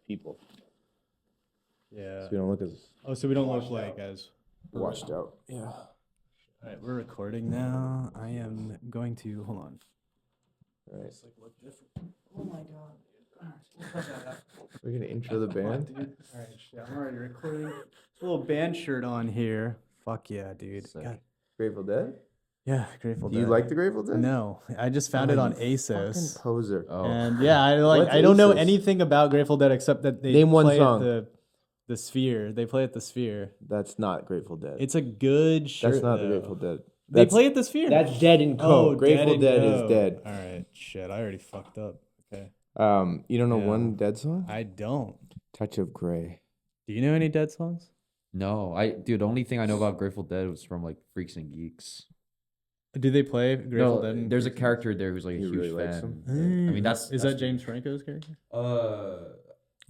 people. Yeah. So we don't look as So we don't look like as washed out. Yeah. All right, we're recording now. I am going to hold on. All right. It's like look different. Oh my god. We're gonna intro the band. Dude. All right, shit, I'm already recording. Little band shirt on here. Fuck yeah, dude. God. Grateful Dead. Yeah, Grateful Do Dead. you like the Grateful Dead? No, I just found it on ASOS. Fucking poser. Oh. And yeah, I What's I don't know ASOS? anything about Grateful Dead except that they Name one play song. at the Sphere. They play at the Sphere. That's not Grateful Dead. It's a good shirt. That's not though. the Grateful Dead. They play at the Sphere. That's Dead and Co. Grateful Dead is dead. All right, shit, I already fucked up. Okay. You don't know Yeah. one Dead song? I don't. Touch of Grey. Do you know any Dead songs? No, dude, the only thing I know about Grateful Dead was from like Freaks and Geeks. Do they play Grateful No, Dead? and there's a Freaks and character there who's like a He huge really likes fan. them. I mean, that's that James Franco's character?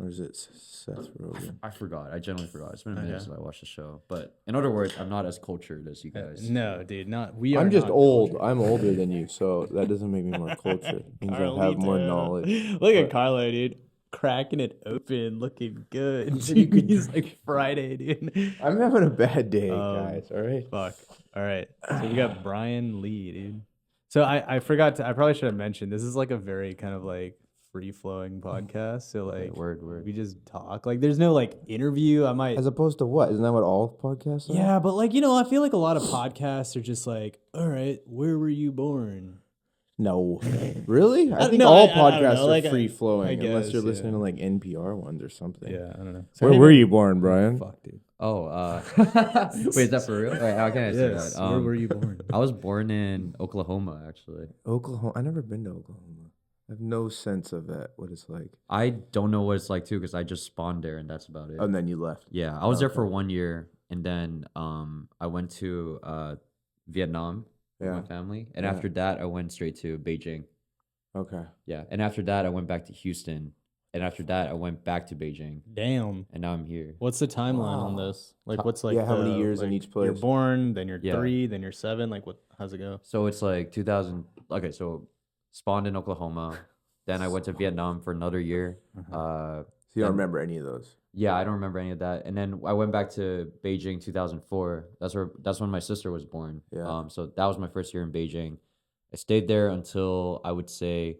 Or is it Seth Rogen? I forgot. I genuinely forgot. It's been a minute Okay. since I watched the show. But in other words, I'm not as cultured as you guys. No, dude, not we are. I'm just not old. cultured. I'm older than you, so that doesn't make me more cultured. It means I have more Carlito. knowledge. Look at But- Carlo, dude. Cracking it open, looking good. He's like Friday, dude. I'm having a bad day, Um, guys. All right. Fuck. All right. So we got Bryan Lee, dude. So I forgot to. I probably should have mentioned this is like a very kind of like free flowing podcast. So like word. we just talk. Like there's no like interview. I might. As opposed to what? Isn't that what all podcasts are? Yeah, but like I feel like a lot of podcasts are just like, all right, where were you born? No. Really? I think no, all I don't podcasts know, are like, free I flowing, unless guess, you're listening yeah. to like NPR ones or something. Yeah, I don't know. Where were you born, Brian? Fuck, dude. Oh, wait, is that for real? Wait, how can I say Yes. that? Where were you born? I was born in Oklahoma, actually. Oklahoma. I've never been to Oklahoma. I have no sense of that. What it's like. I don't know what it's like too, because I just spawned there and that's about it. Oh, and then you left. Yeah, I was there Okay. for 1 year, and then I went to Vietnam with my Yeah. family, and Yeah. after that I went straight to Beijing. Okay. Yeah, and after that I went back to Houston, and after that I went back to Beijing, Damn. and now I'm here. What's the timeline on Wow. this? Like, what's like? Yeah, how many the, years in like, each You're place? born, then you're Yeah. 3, then you're 7. Like, what? How's it go? So it's like 2000. Okay, so spawned in Oklahoma, then I went to Vietnam for another year. Mhm. Uh, So you don't Then- remember any of those? yeah, I don't remember any of that. And then I went back to Beijing 2004. That's when my sister was born. Yeah. So that was my first year in Beijing. I stayed there until I would say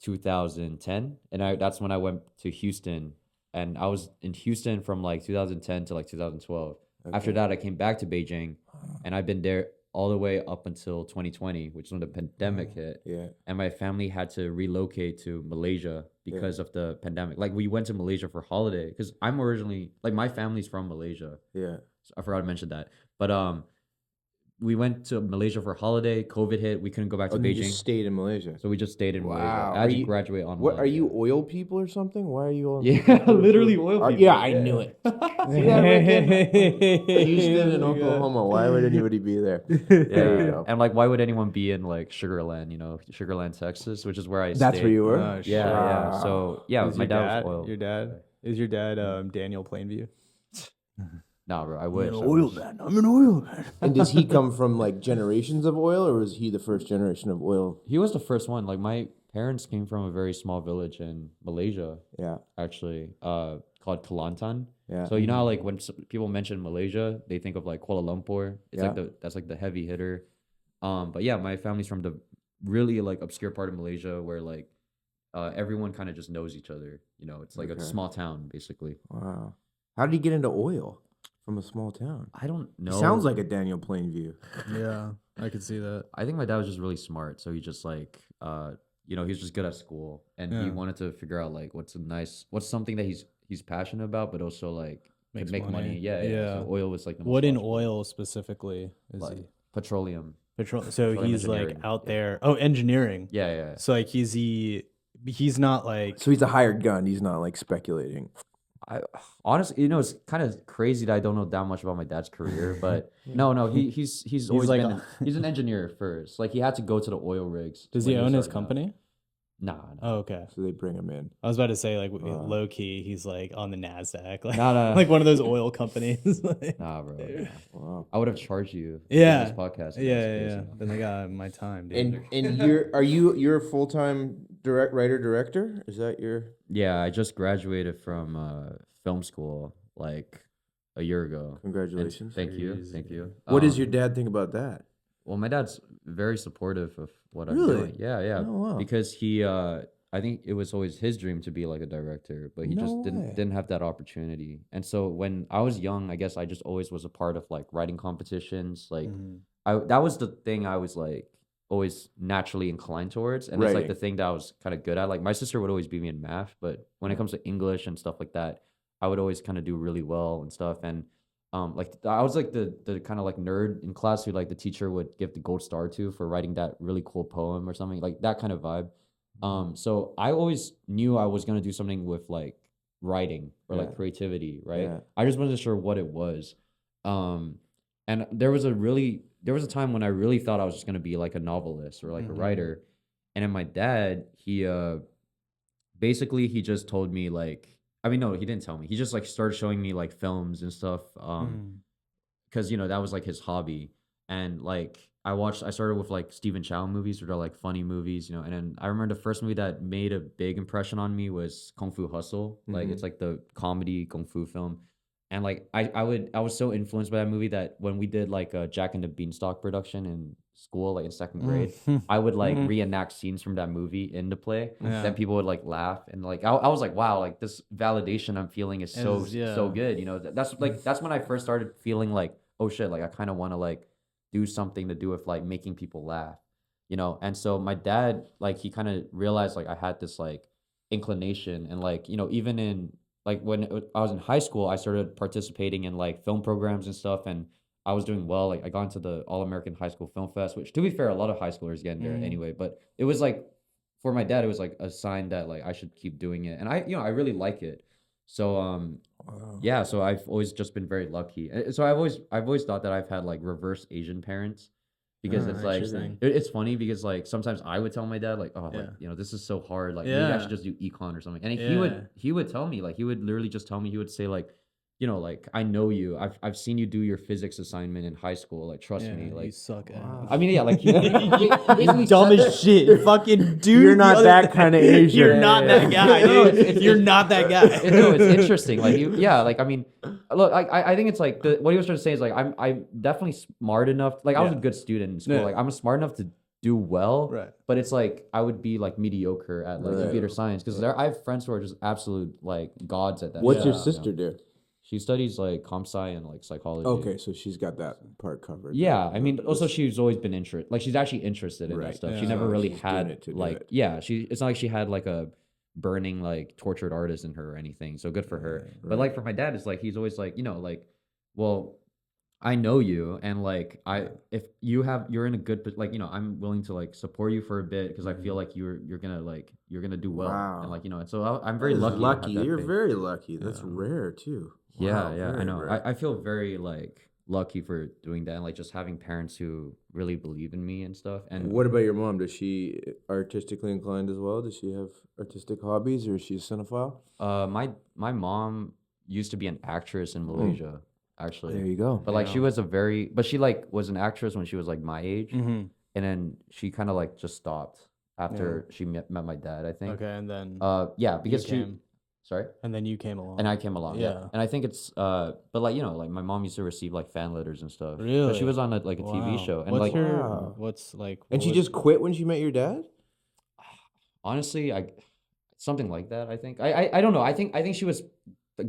2010, and that's when I went to Houston, and I was in Houston from like 2010 to like 2012. After Okay. that, I came back to Beijing, and I've been there all the way up until 2020, which is when the pandemic hit, Yeah. and my family had to relocate to Malaysia because of the pandemic. Like we went to Malaysia for holiday because I'm originally like my family's from Malaysia. Yeah. So I forgot to mention that, but we went to Malaysia for holiday. COVID hit. We couldn't go back to Oh, you Beijing, just stayed in Malaysia. so we just stayed in Malaysia. Wow. I had Are to you- graduate online. What are you, yeah. oil people or something? Why are you all? Yeah, literally oil people. Yeah, I knew it. See that, Ricky? Houston and Oh my God. Oklahoma. Why would anybody be there? Yeah, There you go. and like, why would anyone be in like Sugarland? Sugarland, Texas, which is where I That's stayed. where you were. Oh, shit. Yeah, yeah. Wow. So yeah, Is my your dad was oil. Your dad? Is your dad Daniel Plainview? Nah, bro, I wish. I oil wish. man. I'm an oil man. And does he come from like generations of oil, or was he the first generation of oil? He was the first one. Like my parents came from a very small village in Malaysia, Yeah. actually, called Kelantan. Yeah. So you know how like when people mention Malaysia, they think of like Kuala Lumpur. It's Yeah. like that's like the heavy hitter. But yeah, my family's from the really like obscure part of Malaysia where like everyone kind of just knows each other. It's like a Okay. small town basically. Wow. How did he get into oil from a small town? I don't know. Sounds like a Daniel Plainview. Yeah, I could see that. I think my dad was just really smart, so he just like he's just good at school, and he Yeah. wanted to figure out like what's something that he's passionate about, but also like can Makes make money. money. Yeah, yeah. Yeah. So oil was like the most What in logical. oil specifically is Like he? petroleum. So petroleum he's like engineering. out Yeah. there. Oh, engineering. Yeah, yeah. So like he's not like So he's a hired gun. He's not like speculating. I honestly, it's kind of crazy that I don't know that much about my dad's career, but no, he's always like been he's an engineer first. Like he had to go to the oil rigs. does when he own his started out. company? Nah. Oh, okay. So they bring him in. I was about to say like low key, he's like on the NASDAQ, like No. like one of those oil companies. Like, Nah, bro. Nah. Wow. I would have charged you. Yeah. For this podcast. yeah. Then they got my time, dude. And you're a full-time writer director? Is that your? Yeah, I just graduated from film school like a year ago. And Congratulations. thank you, Crazy. thank you. What does your dad think about that? Well, my dad's very supportive of what I'm Really? doing. Yeah, yeah. Oh, wow. Because he, I think it was always his dream to be like a director, but he No just way. didn't have that opportunity. And so when I was young, I guess I just always was a part of like writing competitions. Like that was the thing I was like always naturally inclined towards, and it's like Writing. the thing that I was kind of good at. Like my sister would always beat me in math, but when it comes to English and stuff like that, I would always kind of do really well and stuff. And like I was like the kind of like nerd in class who like the teacher would give the gold star to for writing that really cool poem or something, like that kind of vibe. So I always knew I was gonna do something with like writing or Yeah. like creativity, right? Yeah. I just wasn't sure what it was. And there was a time when I really thought I was just gonna be like a novelist or like a writer. And then my dad, he basically he just told me like, I mean, no, he didn't tell me. He just like started showing me like films and stuff. Because you know that was like his hobby. And like I started with like Stephen Chow movies, which are like funny movies, you know. And then I remember the first movie that made a big impression on me was Kung Fu Hustle. Like it's like the comedy kung fu film. And like I was so influenced by that movie that when we did like a Jack and the Beanstalk production in school, like in second grade, I would like reenact scenes from that movie into play. Yeah. Then people would like laugh, and like I was like, wow, like this validation I'm feeling is so Yeah. good. You know, that's when I first started feeling like, oh shit, like I kind of want to like do something to do with like making people laugh, you know. And so my dad, like he kind of realized like I had this like inclination, and like, you know, even in like when I was in high school, I started participating in like film programs and stuff, and I was doing well. Like I got into the All American High School Film Fest, which to be fair, a lot of high schoolers get in there anyway. But it was like for my dad, it was like a sign that like I should keep doing it, and I really like it. So Wow. yeah, so I've always just been very lucky. So I've always thought that I've had like reverse Asian parents, because it's like interesting. it's funny because like sometimes I would tell my dad like, oh, Yeah. like, you know, this is so hard, like maybe I Yeah. should just do econ or something. And Yeah. he would tell me, like he would literally just tell me, he would say like, you know, like I know you, I've seen you do your physics assignment in high school, like trust me, You like suck at Wow. I mean, yeah, like he basically dumb said as that- shit. Fucking dude. You're not that kind of Asian. You're not that guy, No, dude. You're not that guy. No, it's interesting. Like, yeah, like I mean, look, I think it's like what he was trying to say is like I'm definitely smart enough. Like I was a Yeah. good student in school. Yeah. Like I'm smart enough to do well, Right. but it's like I would be like mediocre at like Right. computer science, because I have friends who are just absolute like gods at that. What's shit, your you know? sister do? She studies like comp sci and like psychology. Okay, so she's got that part covered. Yeah, I mean, also she's always been interested. Like she's actually interested in Right. that stuff. Yeah. She never So really she's doing had it to do like it. yeah. It's not like she had like a burning like tortured artist in her or anything. So good for her. But like for my dad, it's like he's always like, you know, like, well, I know you, and like if you're in a good like, you know, I'm willing to like support you for a bit because I feel like you're gonna do well. Wow. And like, you know, and so I'm very That is lucky. to have Lucky. that You're faith. very lucky. That's Yeah. rare too. Yeah, Wow, yeah, I very know. rare. I feel very like lucky for doing that, and like just having parents who really believe in me and stuff. And What about your mom? Does she artistically inclined as well? Does she have artistic hobbies, or is she a cinephile? my mom used to be an actress in Malaysia, actually. There you go. But like she was but she like was an actress when she was like my age, Mm-hmm. and then she kind of like just stopped after she met my dad, I think. Okay, and then Yeah, because she came. sorry. and then you came along. And I came along, yeah. Yeah. And I think it's but like, you know, like my mom used to receive like fan letters and stuff. But Really? she was on a TV show, and What's like Wow. what's like? And she what- just quit when she met your dad? honestly, something like that. I think I don't know. I think she was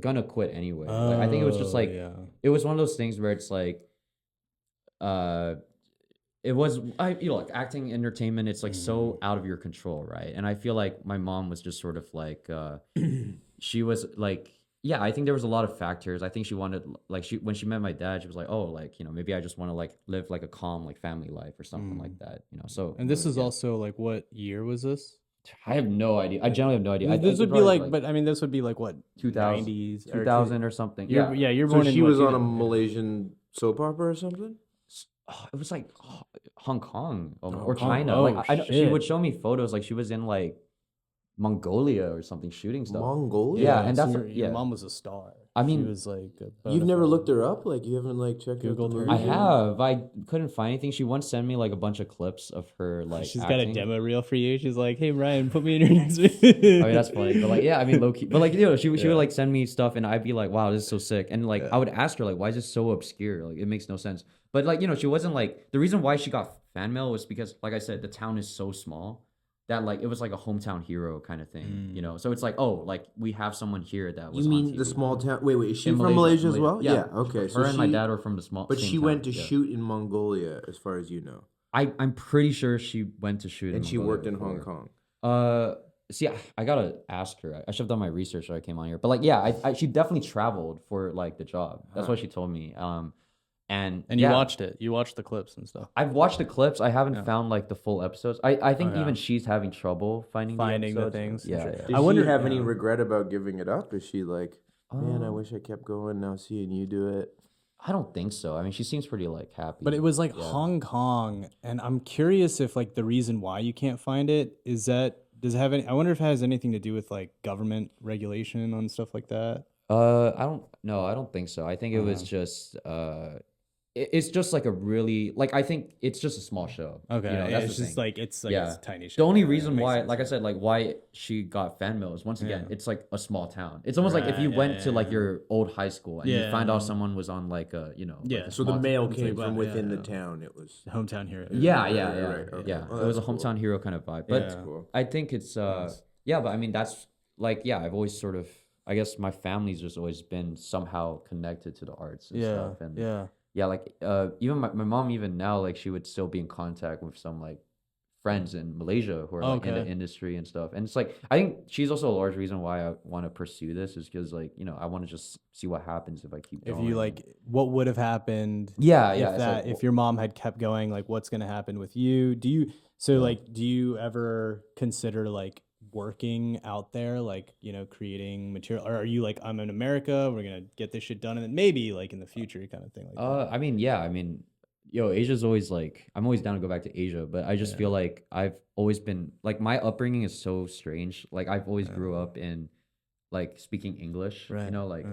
gonna quit anyway. Like, I think it was just like yeah. it was one of those things where it's like, it was you know, like acting, entertainment. It's like so out of your control, right? And I feel like my mom was just sort of like, she was like, yeah. I think there was a lot of factors. I think she wanted like when she met my dad, she was like, oh, like, you know, maybe I just want to like live like a calm like family life or something like that, you know. So And this is yeah. also like, what year was this? I have no idea. I generally have no idea. This would be probably, like, but I mean, this would be like what 2000, 90s, 2000 or something. You're, Yeah. you're So born in she what, was on a 2000? Malaysian soap opera or something? It was like Hong Kong or Hong Kong. China. Oh, like she would shit. show me photos like she was in like Mongolia or something shooting stuff. Mongolia? Yeah, and so that's your yeah. mom was a star. I She mean, was like, You've never looked her up? Like, you haven't, like, checked out the Googled her? movie? I have. I couldn't find anything. She once sent me like a bunch of clips of her like She's acting. got a demo reel for you. She's like, hey, Ryan, put me in your next movie. I mean, that's funny. But like, yeah, I mean, low key. But like, she would like send me stuff, and I'd be like, wow, this is so sick. And like, I would ask her like, why is this so obscure? Like, it makes no sense. But like, she wasn't like the reason why she got fan mail was because, like I said, the town is so small that like it was like a hometown hero kind of thing. So it's like, oh, like we have someone here that was. You on mean the TV. small town? Wait, is she In from Malaysia as Malaysia. well? Yeah. Okay. Her and my dad were from the small. But same she went to town, shoot in Mongolia, as far as you know. I'm pretty sure she went to shoot. And she worked in Mongolia Hong before. Kong. See, I gotta ask her. I should have done my research when I came on here. But like, yeah, she definitely traveled for like the job. That's what she told me. And you watched it. You watched the clips and stuff. I've watched the clips. I haven't found like the full episodes. I think yeah. even she's having trouble finding the the episodes. things. Yeah. Did I wonder she have any regret about giving it up? Is she like, man, I Um, wish I kept going, now seeing you do it? I don't think so. I mean, she seems pretty like happy. But it was like Hong Kong, and I'm curious if like the reason why you can't find it is that does it have any? I wonder if it has anything to do with like government regulation on stuff like that. I don't. No, I don't think so. I think it was just. It's just like a really like I think it's just a small show. Okay, That's it's the just thing. like it's like Yeah. a tiny show. The only Yeah, reason makes why, sense. like I said, like why she got fan mail is once again, Yeah. it's like a small town. It's almost like if you Right, went yeah, to like yeah. your old high school and you Yeah. find out someone was on like a, Yeah. like a So the small mail It's came like, from wow, within yeah, the yeah. town. It was. hometown hero. Yeah, Right, yeah, right, yeah, right, okay. yeah. Well, It was a that's cool. hometown hero kind of vibe. But That's cool. I think it's Nice. yeah, but I mean that's like I've always sort of I guess my family's just always been somehow connected to the arts and stuff. And yeah, like even my mom even now like she would still be in contact with some like friends in Malaysia who are like in the Okay. industry and stuff. And it's like I think she's also a large reason why I want to pursue this is because like I want to just see what happens if I keep If going. you like, what would have happened? yeah, If it's that, like, if your mom had kept going, like, what's gonna happen with you? Do you like? Do you ever consider like working out there, like creating material, or are you like, I'm in America, we're gonna get this shit done, and then maybe like in the future, kind of thing like that? I mean, yeah, I mean, Asia's always like I'm always down to go back to Asia, but I just feel like I've always been like my upbringing is so strange. Like I've always grew up in like speaking English, Right, like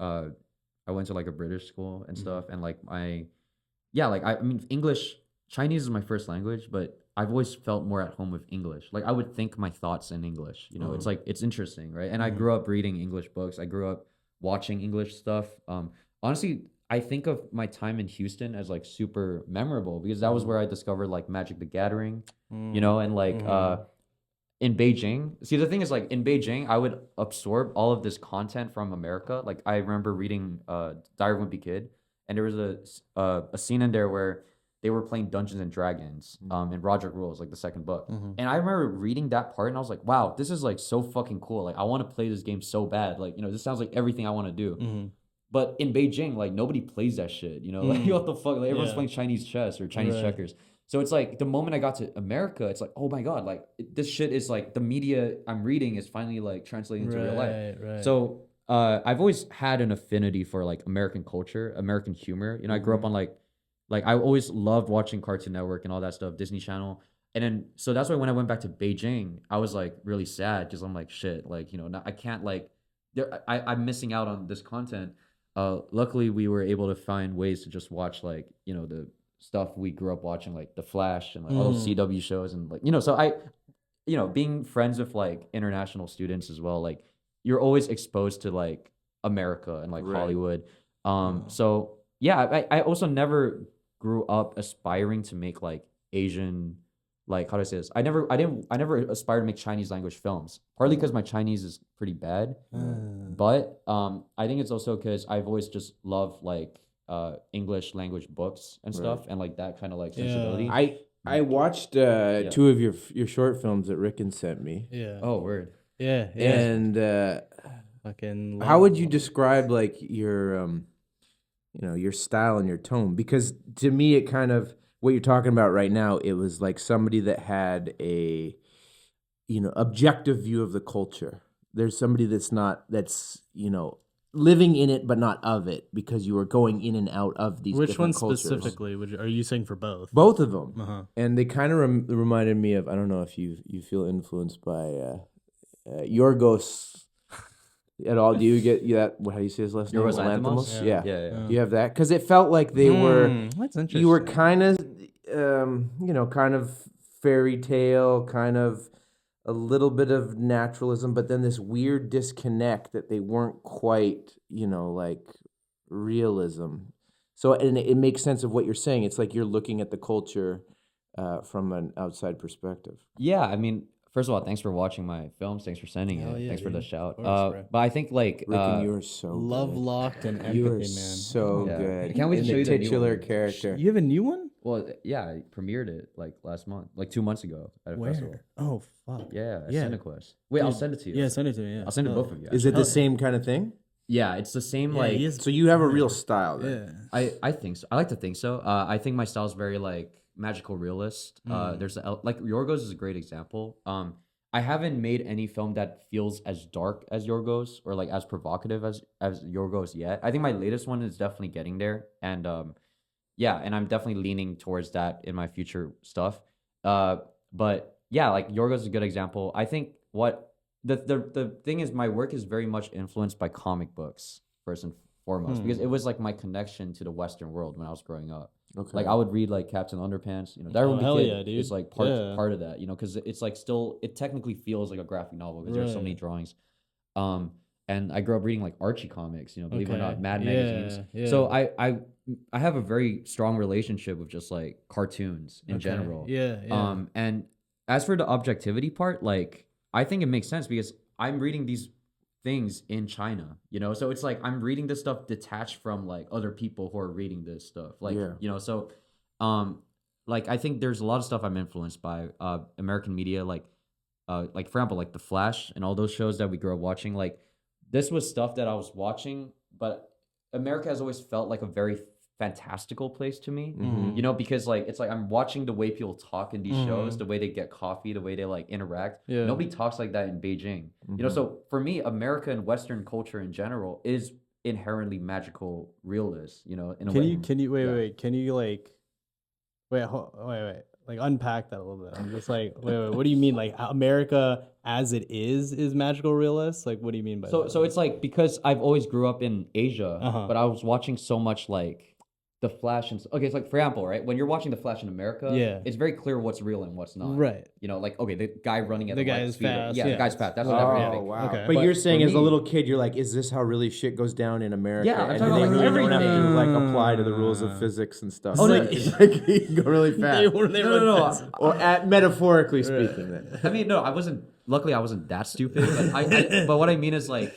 I went to like a British school and Mhm. stuff, and like I mean English, Chinese is my first language, but I've always felt more at home with English. Like I would think my thoughts in English, it's like it's interesting, right? And I grew up reading English books. I grew up watching English stuff. Honestly, I think of my time in Houston as like super memorable because that was where I discovered like Magic the Gathering, and like in Beijing. See, the thing is like in Beijing, I would absorb all of this content from America. Like I remember reading Diary of a Wimpy Kid, and there was a scene in there where they were playing Dungeons and Dragons in Roderick Rules, like the second book. And I remember reading that part and I was like, wow, this is like so fucking cool. Like I want to play this game so bad. Like, this sounds like everything I want to do. But in Beijing, like nobody plays that shit, like what the fuck? Like everyone's playing Chinese chess or Chinese checkers. So it's like the moment I got to America, it's like, oh my God, like this shit is like the media I'm reading is finally like translating into real life. Right. So I've always had an affinity for like American culture, American humor. I grew up on like I always loved watching Cartoon Network and all that stuff, Disney Channel. And then, so that's why when I went back to Beijing, I was like really sad because I'm like, shit, like, I can't like, I'm missing out on this content. Luckily, we were able to find ways to just watch like, the stuff we grew up watching, like The Flash and like all those CW shows. And like, so I, being friends with like international students as well, like you're always exposed to like America and like Hollywood. So yeah, I also never grew up aspiring to make like Asian, like how do I say this? I never aspired to make Chinese language films. Partly because my Chinese is pretty bad, but I think it's also because I've always just loved like English language books and stuff, and like that kind of like sensibility. I watched two of your short films that Rickon sent me. Yeah. Oh, word. Yeah. And Fucking. how would you describe like your your style and your tone? Because to me, it kind of what you're talking about right now. It was like somebody that had a objective view of the culture. There's somebody that's living in it but not of it, because you were going in and out of these. Which one different cultures. specifically? Are you saying for both? Both of them, Uh-huh. and they kind of reminded me of. I don't know if you feel influenced by Yorgos. at all? Do you get that? How do you say his last name? Yorgos Lanthimos? Lanthimos? Yeah. Yeah. Do you have that? Because it felt like they were. That's interesting. You were kind of, kind of fairy tale, kind of a little bit of naturalism, but then this weird disconnect that they weren't quite, like realism. So, and it makes sense of what you're saying. It's like you're looking at the culture from an outside perspective. Yeah, I mean, first of all, thanks for watching my films. Thanks for sending Hell it. yeah, Thanks for the dude. shout. Of course, bro. But I think like Rick, and you are so Love good. locked and empathy, You are man. so Yeah. good. I can't wait to And show the you the new titular one. character. You have a new one? well, yeah, I premiered it like last month, like 2 months ago at a festival. Where? Oh fuck. Yeah, at Yeah. Cinequest. Wait, I'll Dude, send it to you. Yeah, send it to me. Yeah. I'll send it to Oh. both of you. Is it the Hell- same kind of thing? Yeah, it's the same. Yeah, like he is- So you have a real style then? Yeah. I think so. I like to think so. I think my style is very like magical realist. There's like Yorgos is a great example. I haven't made any film that feels as dark as Yorgos or like as provocative as Yorgos yet. I think my latest one is definitely getting there, and yeah, and I'm definitely leaning towards that in my future stuff. But yeah, like Yorgos is a good example. I think what the thing is, my work is very much influenced by comic books first and foremost because it was like my connection to the Western world when I was growing up. Okay. Like I would read like Captain Underpants, that would be hell kid yeah, dude. is like Yeah. part of that, because it's like still it technically feels like a graphic novel because there's so many Right. drawings. And I grew up reading like Archie comics, believe it or not, Mad Yeah, magazines. yeah. So I have a very strong relationship with just like cartoons in Okay. general. Yeah, yeah. And as for the objectivity part, like I think it makes sense because I'm reading these things in China, so it's like I'm reading this stuff detached from like other people who are reading this stuff, like so like I think there's a lot of stuff I'm influenced by American media, like for example like The Flash and all those shows that we grew up watching. Like this was stuff that I was watching, but America has always felt like a very fantastical place to me, because like it's like I'm watching the way people talk in these shows, the way they get coffee, the way they like interact. Yeah. Nobody talks like that in Beijing. So for me, America and Western culture in general is inherently magical realist, in a way. Can you wait, can you like wait, like unpack that a little bit? I'm just like, wait, what do you mean? Like America as it is magical realist? Like what do you mean by that? So it's like because I've always grew up in Asia, Uh-huh. but I was watching so much like The Flash and okay, it's like for example, right? When you're watching The Flash in America, Yeah. it's very clear what's real and what's not. Right. Like okay, the guy running at The the guy light is speed, fast, yeah, yeah. the guy's fast. That's Oh, what everything. wow. Okay. But But you're saying for as a me- little kid, you're like, is this how really shit goes down in America? Yeah, I'm and talking then about, they like, really don't have to everything. like apply to the rules of physics and stuff. Oh, no, Like, it's like you can go really fast. No. Or metaphorically speaking, then. I mean, no, luckily I wasn't that stupid, but but what I mean is like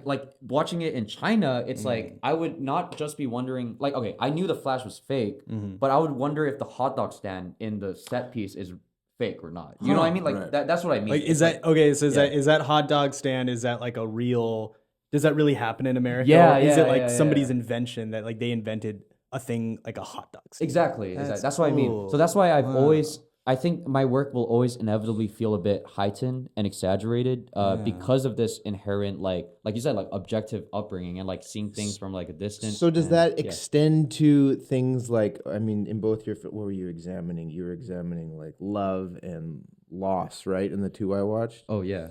like watching it in China, it's like I would not just be wondering like, okay, I knew the Flash was fake, but I would wonder if the hot dog stand in the set piece is fake or not. You know what I mean? Like Right. that's what I mean. Like It's is that okay, so yeah. is that hot dog stand, is that like a real, does that really happen in America? Yeah, Or is it yeah, like yeah, somebody's yeah. invention that like they invented a thing like a hot dog stand? Exactly. That's That's what I mean. cool. So that's why Wow. I think my work will always inevitably feel a bit heightened and exaggerated because of this inherent, like you said, like objective upbringing and like seeing things from like a distance. So does and- that yeah. extend to things like, I mean, in both what were you examining? You were examining like love and loss, right? In the two I watched. Oh yeah.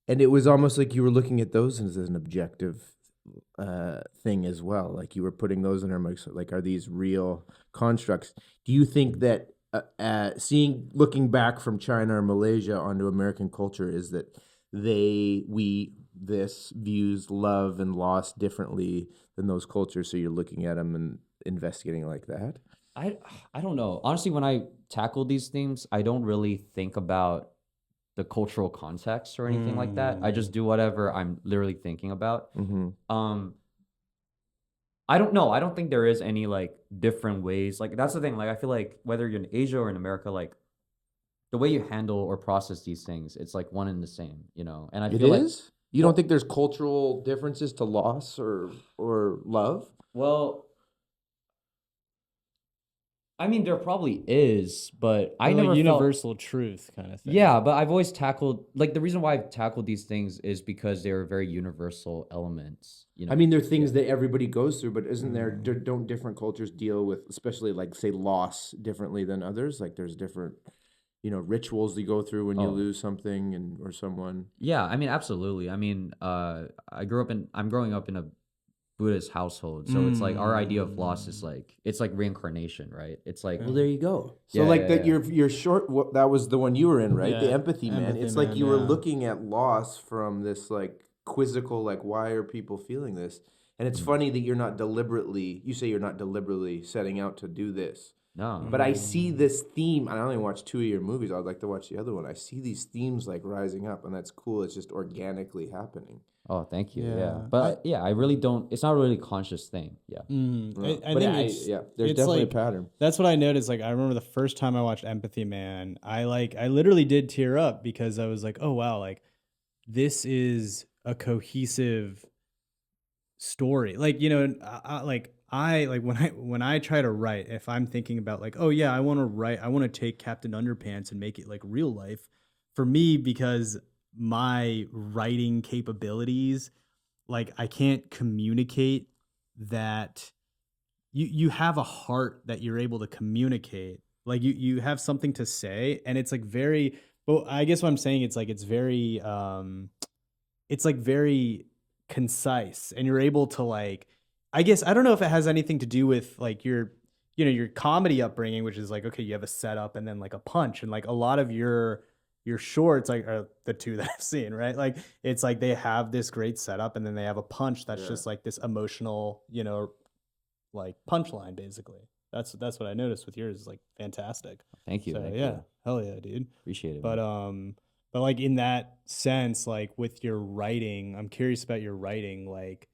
And it was almost like you were looking at those as an objective thing as well. Like you were putting those in our mix. Like, are these real constructs? Do you think that looking back from China or Malaysia onto American culture is that this views love and loss differently than those cultures? So you're looking at them and investigating like that? I don't know. Honestly, when I tackle these themes, I don't really think about the cultural context or anything like that. I just do whatever I'm literally thinking about. Mm-hmm. I don't know. I don't think there is any like different ways. Like that's the thing. Like I feel like whether you're in Asia or in America, like the way you handle or process these things, it's like one and the same, And I It feel like is? You don't think there's cultural differences to loss or love? well, I mean there probably is, but I Or, never like felt, universal truth kind of thing. yeah, but I've always tackled like the reason why I've tackled these things is because they're very universal elements. I mean, there are things that everybody goes through, but isn't there, don't different cultures deal with, especially like, say, loss differently than others? Like, there's different rituals you go through when you lose something or someone? Yeah, I mean, absolutely. I mean, I'm growing up in a Buddhist household, so it's like our idea of loss is like it's like reincarnation, right? It's like Well, there you go. So Yeah, like yeah, that, yeah. your short. That was the one you were in, right? The Yeah, Empathy Man. Empathy It's like Man, you were yeah. looking at loss from this like quizzical, like why are people feeling this? And it's funny that you're not deliberately. You say you're not deliberately setting out to do this. no. But I see this theme. I only watched 2 of your movies. I'd like to watch the other one. I see these themes like rising up, and that's cool. It's just organically happening. Oh, thank you. Yeah, Yeah. but I really don't. It's not really a conscious thing. Yeah. I But think it's there's it's definitely like, a pattern. That's what I noticed. Like I remember the first time I watched Empathy Man, I literally did tear up because I was like, oh wow, like this is a cohesive story. Like when I try to write, if I'm thinking about like, oh yeah, I want to take Captain Underpants and make it like real life for me, because my writing capabilities, like I can't communicate that you have a heart that you're able to communicate. Like you have something to say, and it's like very, well, I guess what I'm saying, it's like very concise, and you're able to like, I guess, I don't know if it has anything to do with like your comedy upbringing, which is like, okay, you have a setup and then like a punch, and like a lot of your shorts like are the two that I've seen, right? Like it's like they have this great setup and then they have a punch that's just like this emotional, like punchline basically. That's what I noticed with yours, is like fantastic. Thank you. So thank yeah, you. hell yeah, dude. Appreciate it. But man. but like in that sense, like with your writing, I'm curious about your writing. Like,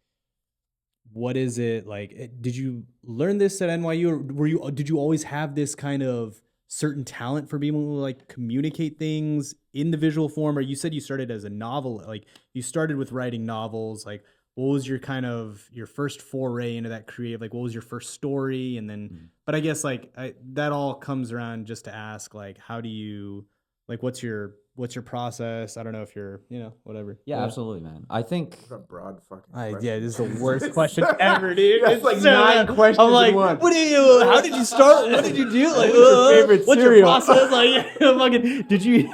what is it like? Did you learn this at NYU, or did you always have this kind of certain talent for being able to like communicate things in the visual form? Or you said you started as a novel, like you started with writing novels. Like, what was your kind of your first foray into that creative? Like, what was your first story? And then, but I guess like that all comes around just to ask, like, how do you, like, what's your process? I don't know if you're, whatever. Yeah, absolutely, man. I think What a broad fucking question. Yeah, this is the worst question ever, dude. That's It's like so 9 bad. questions I'm like, in one. what do you? How did you start? What did you do? Like, What's your favorite what's cereal? your process? Like, fucking, did you?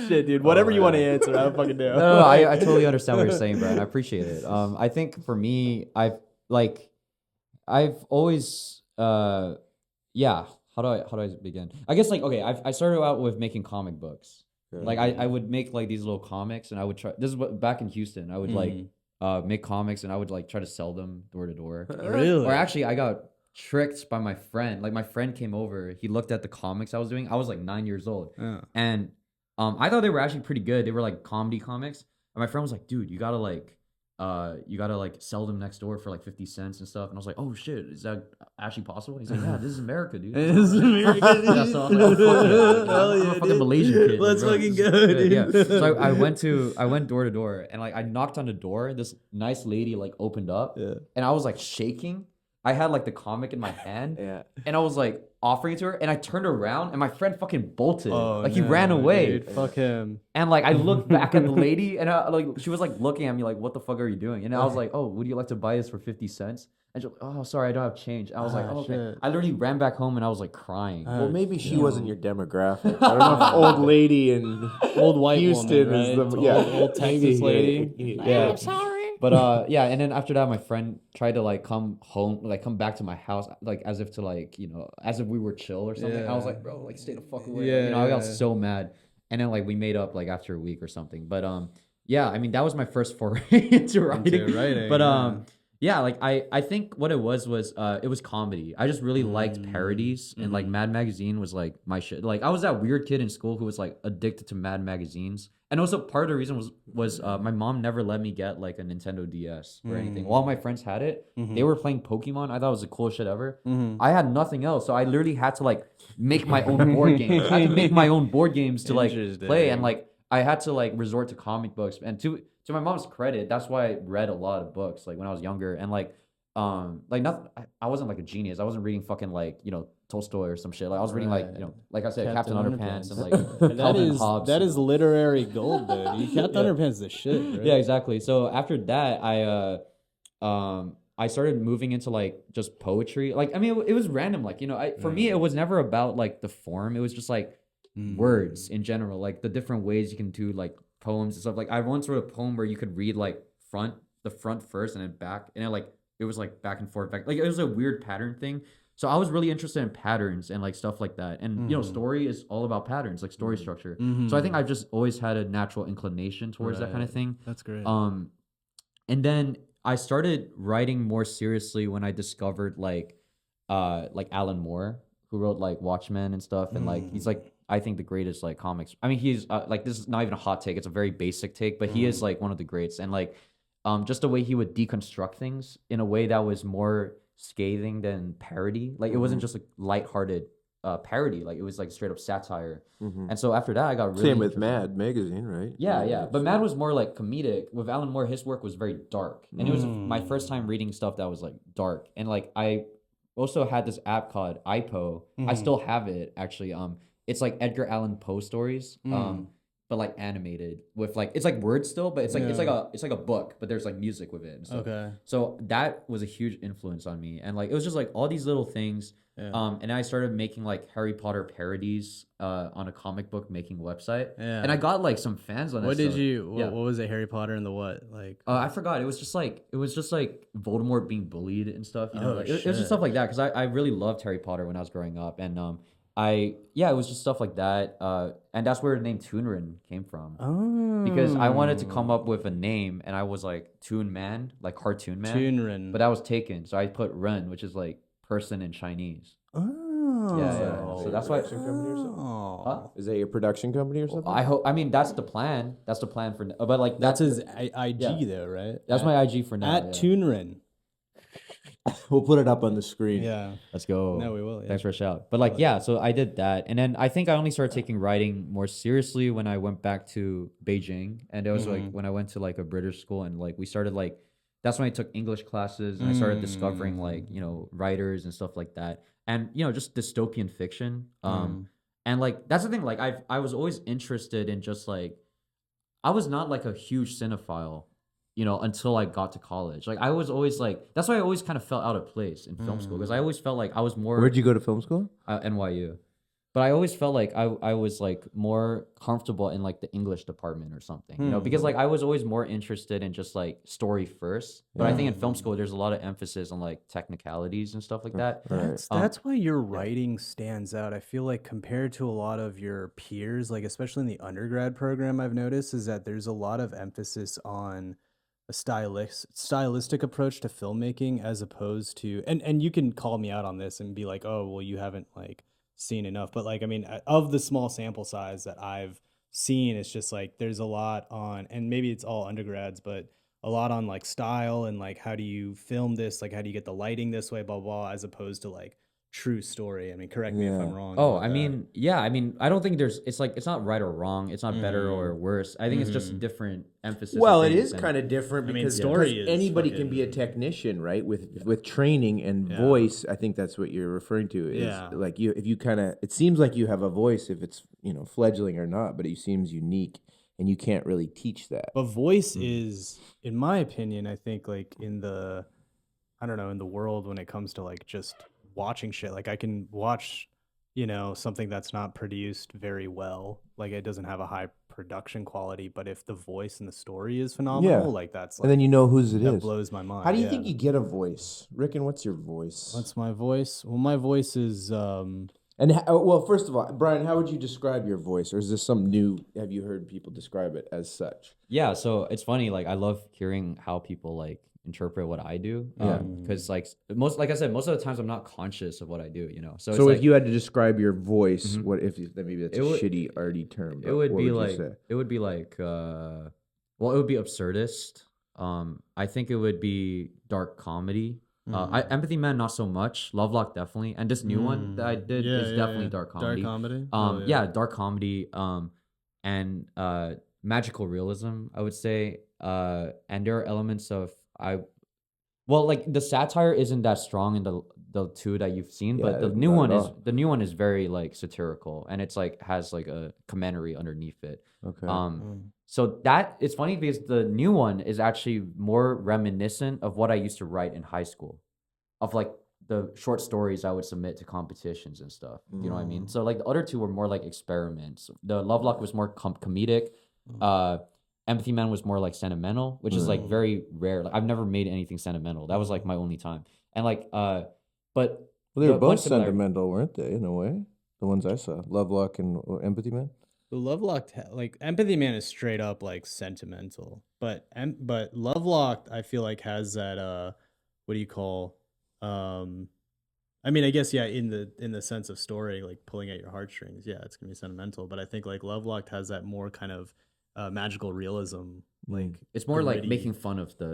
Shit, dude. Whatever you want to answer, I don't fucking know. no, I totally understand what you're saying, Brian. I appreciate it. I think for me, I've always yeah. How do I begin? I guess like, okay, I started out with making comic books. Like I would make like these little comics, and I would try. This is what back in Houston. I would like make comics, and I would like try to sell them door to door. Really? Or actually, I got tricked by my friend. Like my friend came over. He looked at the comics I was doing. I was like 9 years old, and I thought they were actually pretty good. They were like comedy comics. And my friend was like, "Dude, you gotta like sell them next door for like 50 cents and stuff." And I was like, "Oh shit, is that actually possible?" He's like, "Yeah, this is America, dude." This is America, dude. Yeah, so I was like, "Oh, fuck yeah, Hell I'm yeah, a fucking dude. Malaysian kid. Let's bro. fucking This is go, good." dude. Yeah. So I went door to door, and like I knocked on the door. This nice lady like opened up, and I was like shaking. I had like the comic in my hand, and I was like offering it to her, and I turned around, and my friend fucking bolted. He ran away. Dude, fuck him. And like I looked back at the lady, and she was like looking at me like, "What the fuck are you doing?" And I was like, "Oh, would you like to buy this for 50 cents?" And she's like, "Oh, sorry, I don't have change." And I was like, "Oh, okay." Shit. I literally ran back home, and I was like crying. Well, maybe she wasn't your demographic. I don't know if old lady in Old white Houston woman, is right? the Old Texas lady. Yeah, I'm sorry. But yeah, and then after that, my friend tried to like come home, like come back to my house, like as if to like as if we were chill or something. I was like, "Bro, like stay the fuck away." Yeah, I got so mad, and then like we made up like after a week or something. But yeah, I mean that was my first foray into writing. But yeah, like I think what it was it was comedy. I just really liked parodies, and like Mad Magazine was like my shit. Like I was that weird kid in school who was like addicted to Mad Magazines. And also part of the reason was my mom never let me get like a Nintendo DS or anything. While my friends had it, they were playing Pokemon. I thought it was the coolest shit ever. I had nothing else, so I literally had to like make my own board games. I had to make my own board games to like play, and like I had to like resort to comic books. And to my mom's credit, that's why I read a lot of books like when I was younger. And like nothing. I wasn't like a genius. I wasn't reading fucking like Tolstoy or some shit. Like I was reading like like I said, Captain Underpants and like Calvin Hobbes. That is literary gold, dude. Captain Underpants is the shit, right? Yeah, exactly. So after that, I started moving into like just poetry. Like I mean, it was random. Like for me, it was never about like the form. It was just like words in general, like the different ways you can do like poems and stuff. Like I once wrote a poem where you could read like the front first and then back, and it was like back and forth, back. Like it was a weird pattern thing. So I was really interested in patterns and like stuff like that. And you know, story is all about patterns, like story structure. So I think I've just always had a natural inclination towards that kind of thing. That's great. And then I started writing more seriously when I discovered like Alan Moore, who wrote like Watchmen and stuff, and like he's like I think the greatest like comics. I mean, he's like, this is not even a hot take; it's a very basic take, but he is like one of the greats. And like just the way he would deconstruct things in a way that was more scathing than parody. Like it wasn't just like lighthearted parody, like it was like straight up satire. And so after that I got really Same with Mad Magazine, right? yeah, but Mad was more like comedic. With Alan Moore, his work was very dark, and it was my first time reading stuff that was like dark. And like I also had this app called iPo. I still have it actually. It's like Edgar Allan Poe stories, but like animated with like, it's like words still, but it's like a book, but there's like music with it and stuff. Okay. So that was a huge influence on me, and like it was just like all these little things. And I started making like Harry Potter parodies on a comic book making website. And I got like some fans on it. What did you? What was it? Harry Potter and the what? Like I forgot. It was just like Voldemort being bullied and stuff. You know, like, it was just stuff like that, because I really loved Harry Potter when I was growing up, and it was just stuff like that. And that's where the name Toonrin came from. Oh. Because I wanted to come up with a name, and I was like Toon Man, like Cartoon Man. Toonrin. But that was taken, so I put Ren, which is like person in Chinese. Oh. Yeah. So that's why. Company or something? Huh? Is that your production company or something? I hope. I mean, that's the plan. That's the plan for. But like That's his IG though, right? That's my IG for now. At Toonrin. We'll put it up on the screen. Yeah. Let's go. No, we will. Yeah. Thanks for a shout. But like, yeah, so I did that. And then I think I only started taking writing more seriously when I went back to Beijing. And it was like when I went to like a British school, and like we started like, that's when I took English classes, and I started discovering like, you know, writers and stuff like that. And, you know, just dystopian fiction. And like, that's the thing, like I was always interested in just like, I was not like a huge cinephile, you know, until I got to college. Like I was always like, that's why I always kind of felt out of place in film school, because I always felt like I was more. Where'd you go to film school? NYU. But I always felt like I was like more comfortable in like the English department or something, you know, because like I was always more interested in just like story first. But I think in film school, there's a lot of emphasis on like technicalities and stuff like that. That's why your writing stands out. I feel like compared to a lot of your peers, like especially in the undergrad program, I've noticed is that there's a lot of emphasis on a stylistic approach to filmmaking, as opposed to, and you can call me out on this and be like, oh, well, you haven't like seen enough, but like, I mean, of the small sample size that I've seen, it's just like there's a lot on, and maybe it's all undergrads, but a lot on like style and like how do you film this, like how do you get the lighting this way, blah blah, as opposed to like true story. I mean, correct me if I'm wrong. Oh, I mean, I don't think it's like, it's not right or wrong. It's not better or worse. I think it's just different emphasis. Well, it is kind of different, I mean, because story is anybody fucking- can be a technician, right? With training and voice. I think that's what you're referring to. Is like if you kind of, it seems like you have a voice, if it's, you know, fledgling or not, but it seems unique, and you can't really teach that. But voice is, in my opinion, I think like in the world when it comes to like just watching shit, like I can watch, you know, something that's not produced very well, like it doesn't have a high production quality, but if the voice and the story is phenomenal, like that's like, and then you know whose it that is. blows my mind. How do you think you get a voice, Rickon? What's your voice? What's my voice? Well, my voice is well, first of all, Brian, how would you describe your voice, or is this some new? Have you heard people describe it as such? Yeah, so it's funny. Like I love hearing how people like interpret what I do. Because like I said, most of the times I'm not conscious of what I do. You know. So if like, you had to describe your voice, what if maybe that's a shitty arty term? It would be like well, it would be absurdist. I think it would be dark comedy. Empathy Man, not so much. Lovelock, definitely. And this new one that I did is definitely dark comedy. Dark comedy? Dark comedy. And magical realism, I would say. And there are elements of like the satire isn't that strong in the two that you've seen, but the new one is very like satirical, and it's like has like a commentary underneath it. Okay. So that it's funny because the new one is actually more reminiscent of what I used to write in high school, of like the short stories I would submit to competitions and stuff. You know what I mean? So like the other two were more like experiments. The Lovelock was more comedic. Empathy Man was more like sentimental, which is like very rare. Like I've never made anything sentimental. That was like my only time. And like but Well, they were the both one similar- sentimental, weren't they? In a way, the ones I saw, Lovelock and Empathy Man. The Lovelocked, like Empathy Man is straight up like sentimental, but Lovelocked I feel like has that what do you call I mean, I guess yeah, in the sense of story, like pulling at your heartstrings, yeah, it's gonna be sentimental. But I think like Lovelocked has that more kind of magical realism, like it's more like gritty. making fun of the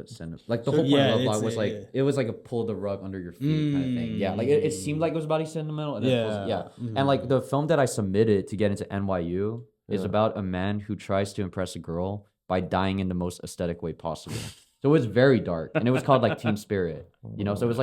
like the So, whole point yeah, of it's- Lovelock was like yeah. it was like a pull the rug under your feet kind of thing. Yeah, like it seemed like it was about sentimental. And then it was, Yeah. And like the film that I submitted to get into NYU is about a man who tries to impress a girl by dying in the most aesthetic way possible. So it was very dark, and it was called like Team Spirit. You know, so it was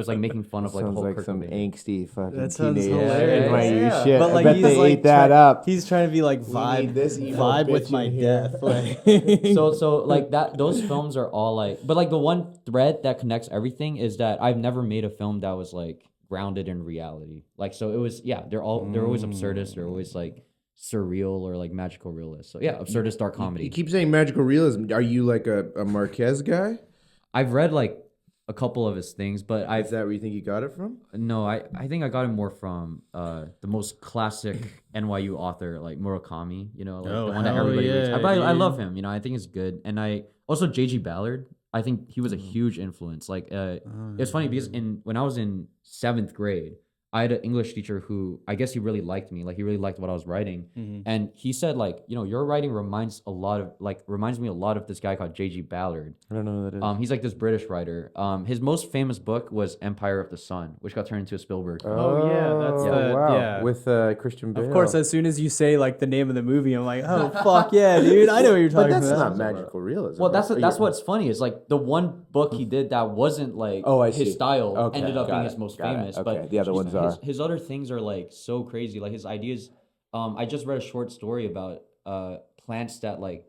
like making fun of like the Sounds whole like Kurt some Cobain. angsty fucking That sounds teenage hilarious. NYU Yeah. shit. But like I bet he's they like ate that up. He's trying to be like need this emo vibe with bitch my in here. death. Like So like that those films are all like, but like the one thread that connects everything is that I've never made a film that was like grounded in reality. Like so it was they're always absurdist, they're always like surreal or like magical realist. So yeah, absurdist dark comedy. You keep saying magical realism. Are you like a Marquez guy? I've read like a couple of his things, but Is I've that where you think you got it from? no, I think I got it more from the most classic NYU author like Murakami, you know, like Oh, the one that hell everybody reads. yeah, I dude. love him, you know, I think it's good. And I also J.G. Ballard, I think he was a huge influence. Like it's funny because when I was in 7th grade, I had an English teacher who I guess he really liked me, like he really liked what I was writing, and he said like, you know, your writing reminds me a lot of this guy called J.G. Ballard. I don't know who that is. He's like this British writer. His most famous book was Empire of the Sun, which got turned into a Spielberg film. Oh, yeah, that's the- wow. yeah. With Christian Bale. of course, as soon as you say like the name of the movie, I'm like, oh fuck yeah, dude, I know what you're But talking that's about. not magical realism. Well, right? that's what's funny is like the one book he did that wasn't like Oh, I his see. style Okay, ended up got being it, his most got it. famous. Okay, But the other ones are. his other things are like so crazy. Like his ideas. I just read a short story about plants that like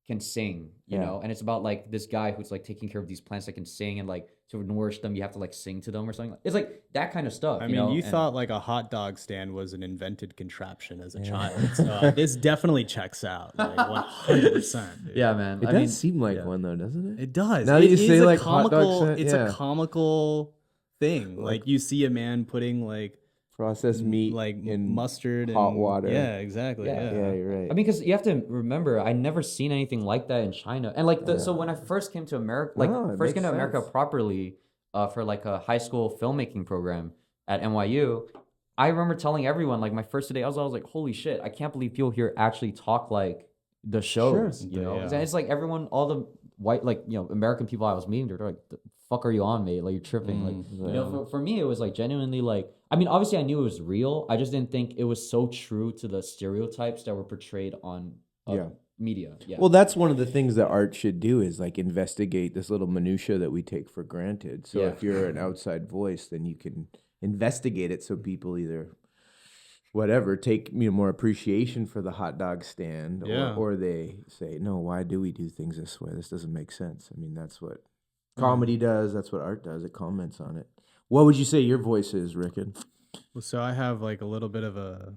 can sing, you Yeah. know, and it's about like this guy who's like taking care of these plants that can sing, and like to nourish them you have to like sing to them or something. It's like that kind of stuff. I you mean, know? you And- thought like a hot dog stand was an invented contraption as a child. So this definitely checks out, like 100%. Dude. yeah, man. It I does mean, seem like yeah. one though, doesn't it? It does. Now that you It say, is a like, hot dog comical. stand- It's yeah. a comical thing. Like you see a man putting like Processed meat in mustard hot and water. Yeah, exactly. Yeah. Yeah. Yeah, you're right. I mean, because you have to remember, I never seen anything like that in China. And like, so when I first came to America, like Wow, it first came makes to America sense. properly, for like a high school filmmaking program at NYU, I remember telling everyone like my first day, I was like, holy shit, I can't believe people here actually talk like the shows. You know, Yeah. and it's like everyone, all the white, like, you know, American people I was meeting, they're like, the fuck are you on, mate? Like you're tripping. Like, you know, for me, it was like genuinely like, I mean, obviously I knew it was real. I just didn't think it was so true to the stereotypes that were portrayed on media. Yeah. Well, that's one of the things that art should do is like investigate this little minutia that we take for granted. So Yeah. if you're an outside voice, then you can investigate it so people either whatever take more appreciation for the hot dog stand Yeah. or they say, no, why do we do things this way? This doesn't make sense. I mean, that's what comedy does. That's what art does. It comments on it. What would you say your voice is, Rickon? Well, so I have like a little bit of a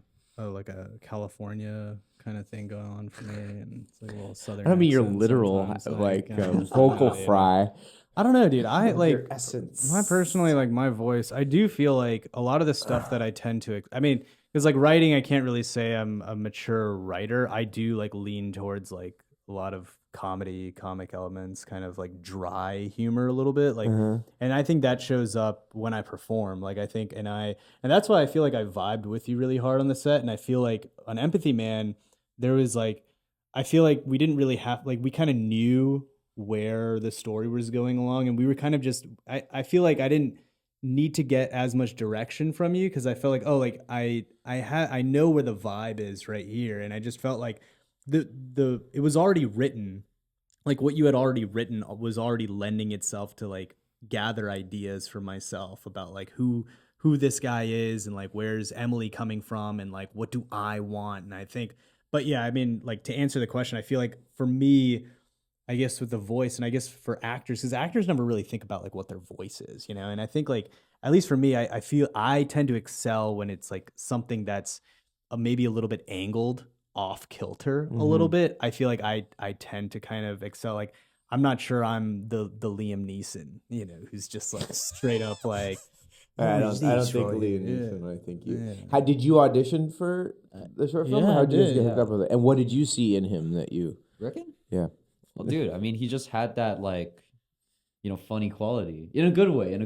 California kind of thing going on for me, and it's like a little southern. I mean, your accent literal sometimes, like yeah. vocal Yeah. fry. I don't know, dude. I like Your essence. my personally like my voice. I do feel like a lot of the stuff that I tend to. I mean, because like writing, I can't really say I'm a mature writer. I do like lean towards like a lot of comedy, comic elements, kind of like dry humor a little bit. Like, and I think that shows up when I perform. Like, I think, and that's why I feel like I vibed with you really hard on the set. And I feel like on Empathy Man, there was like, I feel like we didn't really have like we kind of knew where the story was going along, and we were kind of just. I feel like I didn't need to get as much direction from you because I felt like, oh, like I know where the vibe is right here, and I just felt like it was already written, like what you had already written was already lending itself to like gather ideas for myself about like who this guy is and like where's Emily coming from and like what do I want. And I think, but yeah, I mean, like to answer the question, I feel like for me, I guess with the voice, and I guess for actors, because actors never really think about like what their voice is, you know. And I think like at least for me, I feel I tend to excel when it's like something that's maybe a little bit angled, off kilter a little bit. I feel like I tend to kind of excel. Like I'm not sure I'm the Liam Neeson, you know, who's just like straight up like. I don't think Liam Neeson. I think you. How did you audition for the short film? Yeah, Or how I did you just did, get hooked up with it? And what did you see in him that you? Reckon? Yeah. Well, dude, I mean, he just had that like, funny quality in a good way, you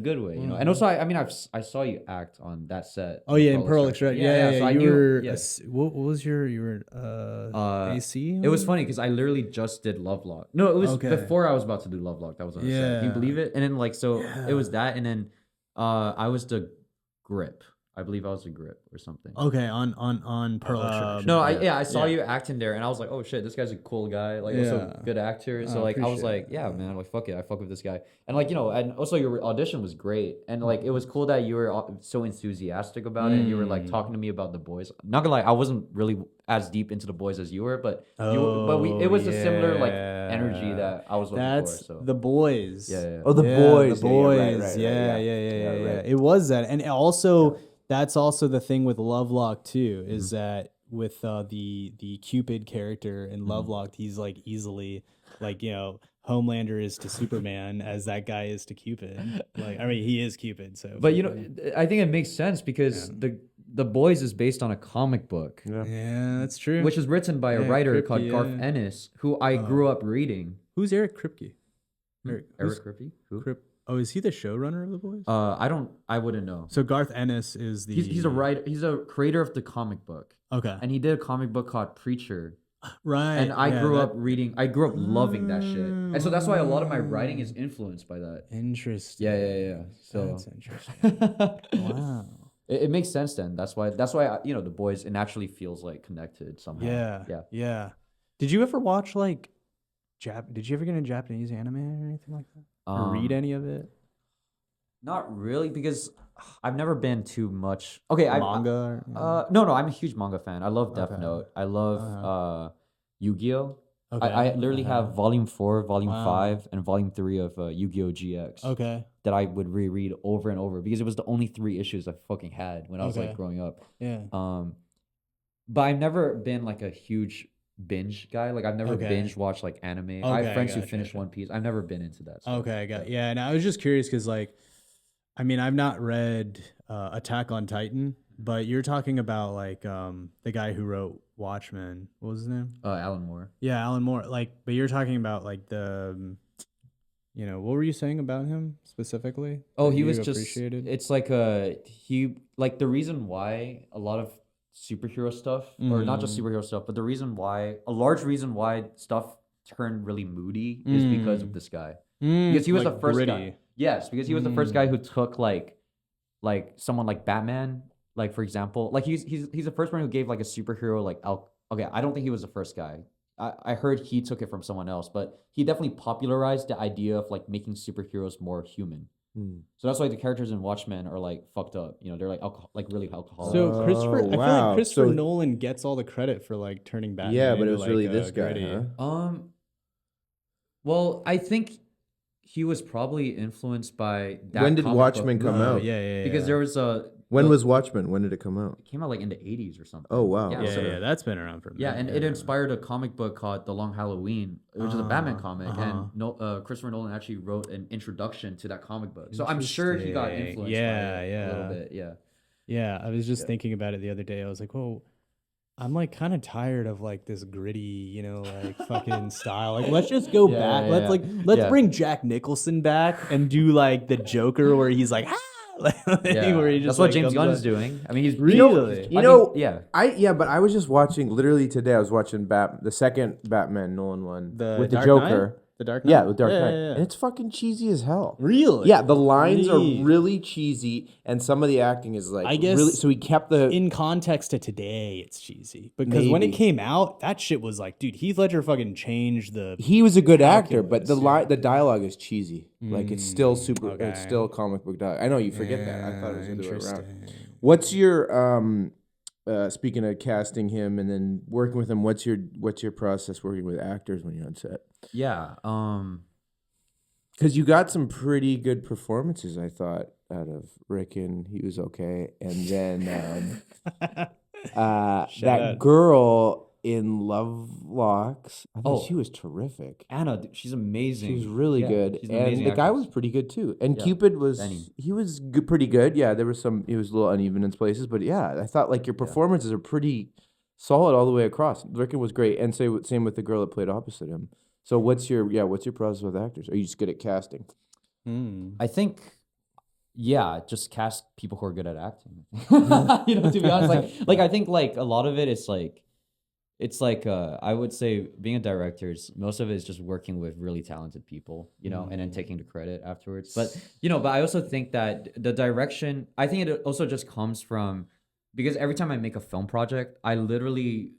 know. And also, I mean, I saw you act on that set. Oh yeah, in Pearl Extraction. Yeah. So I You knew. were Yeah. what was you were AC? It was funny because I literally just did Lovelock. No, it was before I was about to do Lovelock. That was on the set. Can you believe it? And then like, so it was that, and then I was the grip. I believe I was the grip or something. Okay, on Pearl Extraction. No, I saw you acting there, and I was like, oh shit, this guy's a cool guy, like also a good actor. So like I was like, yeah, man, like fuck it, I fuck with this guy, and like and also your audition was great, and like it was cool that you were so enthusiastic about it, and you were like talking to me about The Boys. Not gonna lie, I wasn't really as deep into The Boys as you were, but it was a similar like energy that I was looking for. So The Boys. Yeah. Oh, The Boys. The Boys. Right. Yeah. It was that, and also. That's also the thing with Lovelock too, is that with the Cupid character in Lovelock, he's like easily like, you know, Homelander is to Superman as that guy is to Cupid. Like, I mean, he is Cupid. So, but you know, I think it makes sense because the Boys is based on a comic book. Yeah, that's true. Which was written by a writer called Garth Ennis, who I grew up reading. Who's Eric Kripke? Eric Kripke? Who? Oh, is he the showrunner of The Boys? I wouldn't know. So Garth Ennis is the... He's a writer. He's a creator of the comic book. Okay. And he did a comic book called Preacher. Right. And I grew up loving that shit. And so that's why a lot of my writing is influenced by that. Interesting. Yeah. So that's interesting. Wow. It makes sense then. That's why The Boys, it naturally feels like connected somehow. Yeah. Did you ever watch like did you ever get into Japanese anime or anything like that? Or read any of it? Not really, because I've never been too much. Okay, manga. No, I'm a huge manga fan. I love Death Note. I love Yu-Gi-Oh. Okay. I literally have Volume 4, Volume 5, and Volume 3 of Yu-Gi-Oh GX. Okay. That I would reread over and over because it was the only 3 issues I fucking had when I was like growing up. Yeah. But I've never been like a huge binge guy. Like I've never binge watched like anime. I have friends who finished One Piece. I've never been into that stuff. Okay, I got yeah. And I was just curious because like, I mean, I've not read Attack on Titan, but you're talking about like the guy who wrote Watchmen. What was his name? Alan Moore. Yeah, Alan Moore. Like, but you're talking about like the, you know, what were you saying about him specifically? Oh, he was just. It's like he like the reason why a lot of superhero stuff, or not just superhero stuff, but a large reason why stuff turned really moody is because of this guy. Because he was the first guy. Yes, because he was the first guy who took like someone like Batman, like for example, like he's the first one who gave like a superhero like okay, I don't think he was the first guy. I heard he took it from someone else, but he definitely popularized the idea of like making superheroes more human. So that's why the characters in Watchmen are like fucked up. You know, they're like really alcoholic. So Christopher, I feel like Christopher Nolan gets all the credit for like turning Batman. Yeah, but it was like, really this guy. Huh? Well, I think he was probably influenced by that. When did Watchmen come out? Yeah. Because there was a. When was Watchmen? When did it come out? It came out like in the 80s or something. Oh wow! Yeah, that's been around for a minute. Yeah, and it inspired a comic book called The Long Halloween, which is a Batman comic, and Christopher Nolan actually wrote an introduction to that comic book. So I'm sure he got influenced by it a little bit. Yeah, I was just thinking about it the other day. I was like, whoa. I'm like kind of tired of like this gritty, you know, like fucking style. Like let's just go back. Let's bring Jack Nicholson back and do like the Joker where he's like, where he just, that's what James Gunn is doing. I mean, he's really, but I was just watching literally today. I was watching the second Batman Nolan one with the Joker. Knight? The Dark Knight? Yeah, with Dark Knight. And it's fucking cheesy as hell. Really? Yeah, the lines are really cheesy, and some of the acting is like, I guess really. So he kept the in context to today, it's cheesy because when it came out, that shit was like, dude, Heath Ledger fucking changed the. He was a good actor, but the dialogue is cheesy. Like it's still super. Okay. It's still comic book dialogue. I know you forget that. I thought it was the other way around. What's your speaking of casting him and then working with him, what's your process working with actors when you're on set? Yeah. Because you got some pretty good performances, I thought, out of Rick, and he was okay. And then that out. girl in Lovelocks, I thought Oh. she was terrific. Anna, she's amazing. She was really Yeah, good, she's an and amazing the guy actress. was pretty good too. And Yeah, Cupid was Benny. he was good, pretty good. Yeah, there was some. He was a little uneven in places, but yeah, I thought like your performances are pretty solid all the way across. Rickon was great, and same with the girl that played opposite him. So what's your process with actors? Are you just good at casting? I think, yeah, just cast people who are good at acting. You know, to be honest, like I think like a lot of it is like, it's like I would say being a director is most of it is just working with really talented people, you know, and then taking the credit afterwards. But but I also think that the direction, I think it also just comes from, because every time I make a film project, I literally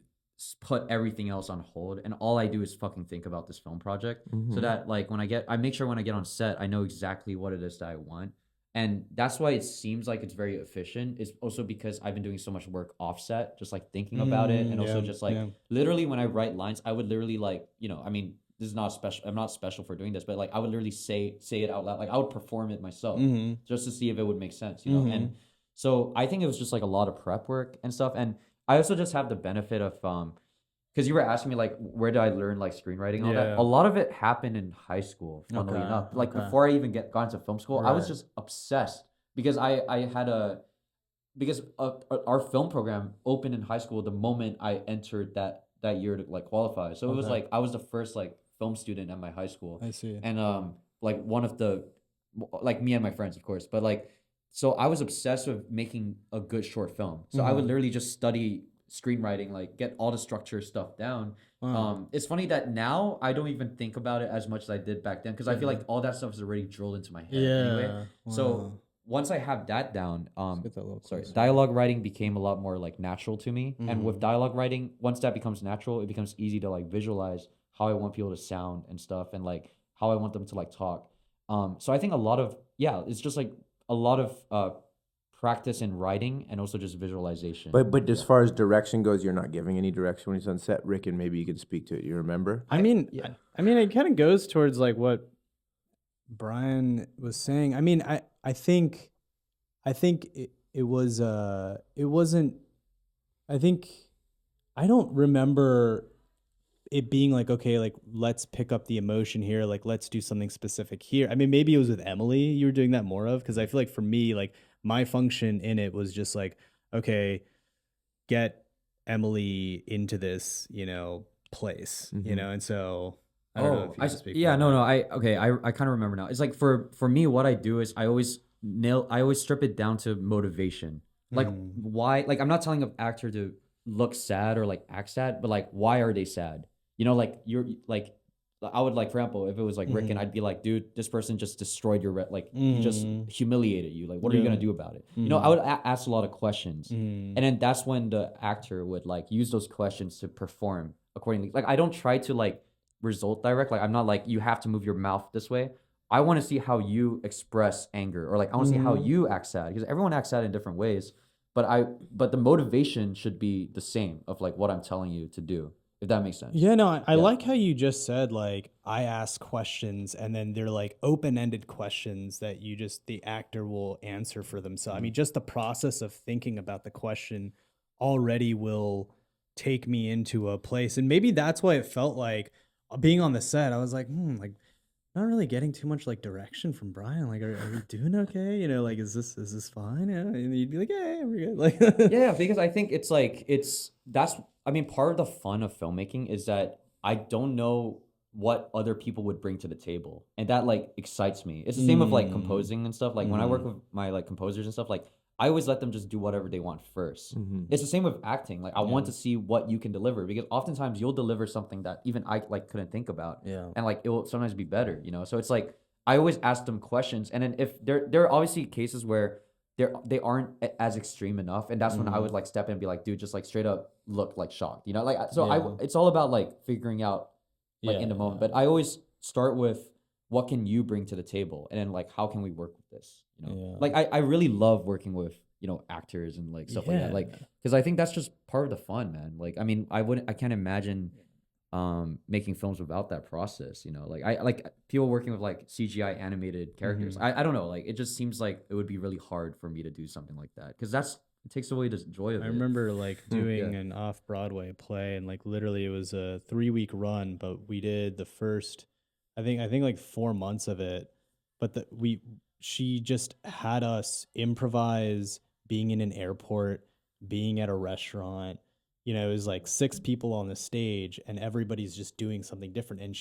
put everything else on hold, and all I do is fucking think about this film project, so that like I make sure when I get on set, I know exactly what it is that I want. And that's why it seems like it's very efficient. It's also because I've been doing so much work offset, just like thinking about it. And also just like literally when I write lines, I would literally like, I mean, this is not special. I'm not special for doing this, but like I would literally say it out loud. Like I would perform it myself just to see if it would make sense, And so I think it was just like a lot of prep work and stuff. And I also just have the benefit of, because you were asking me like where did I learn like screenwriting and all that. A lot of it happened in high school, funnily enough. Like before I even got into film school, I was just obsessed because I had because our film program opened in high school the moment I entered that year to like qualify. So it was like I was the first like film student at my high school. I see. And like one of the, like me and my friends, of course, but like, so I was obsessed with making a good short film. So I would literally just study screenwriting, like get all the structure stuff down. It's funny that now I don't even think about it as much as I did back then, because I feel like all that stuff is already drilled into my head anyway. So once I have that down, dialogue writing became a lot more like natural to me. And with dialogue writing, once that becomes natural, it becomes easy to like visualize how I want people to sound and stuff, and like how I want them to like talk. So I think a lot of, it's just like a lot of practice in writing and also just visualization. But as far as direction goes, you're not giving any direction when he's on set. Rick, and maybe you can speak to it. You remember? I mean, it kind of goes towards like what Bryan was saying. I mean, I think it wasn't. I think I don't remember it being like, okay, like let's pick up the emotion here, like let's do something specific here. I mean, maybe it was with Emily you were doing that more of, because I feel like for me, like my function in it was just like, okay, get Emily into this, place, and so I don't know if you can speak. I kind of remember now. It's like for me, what I do is I always strip it down to motivation. Like why? Like I'm not telling an actor to look sad or like act sad, but like why are they sad? Like you're like, I would like, for example, if it was like Rick, and I'd be like, dude, this person just destroyed your he just humiliated you. Like, what are you gonna do about it? I would ask a lot of questions, and then that's when the actor would like use those questions to perform accordingly. Like I don't try to like result direct. Like I'm not like, you have to move your mouth this way. I want to see how you express anger, or like I want to see how you act sad, because everyone acts sad in different ways. But the motivation should be the same of like what I'm telling you to do, if that makes sense. Yeah, no, I like how you just said, like, I ask questions and then they're like open-ended questions that the actor will answer for themselves. I mean, just the process of thinking about the question already will take me into a place. And maybe that's why it felt like being on the set, I was like, like, not really getting too much like direction from Bryan. Like, are we doing okay? Like, is this fine? Yeah. And you'd be like, yeah, we're good. Like, yeah, because I think it's like, I mean, part of the fun of filmmaking is that I don't know what other people would bring to the table, and that like excites me. It's the same of like composing and stuff. Like when I work with my like composers and stuff, like I always let them just do whatever they want first. It's the same with acting. Like I want to see what you can deliver, because oftentimes you'll deliver something that even I like couldn't think about. And like it will sometimes be better, So it's like I always ask them questions, and then if there are obviously cases where they aren't as extreme enough, and that's when I would like step in and be like, dude, just like straight up look like shocked, like so it's all about like figuring out like in the moment. But I always start with, what can you bring to the table, and then like how can we work with this, like I really love working with actors and like stuff like that. Like, because I think that's just part of the fun, man. Like, I mean, I can't imagine making films without that process. Like I like people working with like CGI animated characters. I don't know. Like, it just seems like it would be really hard for me to do something like that because it takes away the joy of it. I remember like doing an off-Broadway play, and like literally it was a 3-week run, but we did the first, I think like 4 months of it, but she just had us improvise being in an airport, being at a restaurant. It was like 6 people on the stage, and everybody's just doing something different. And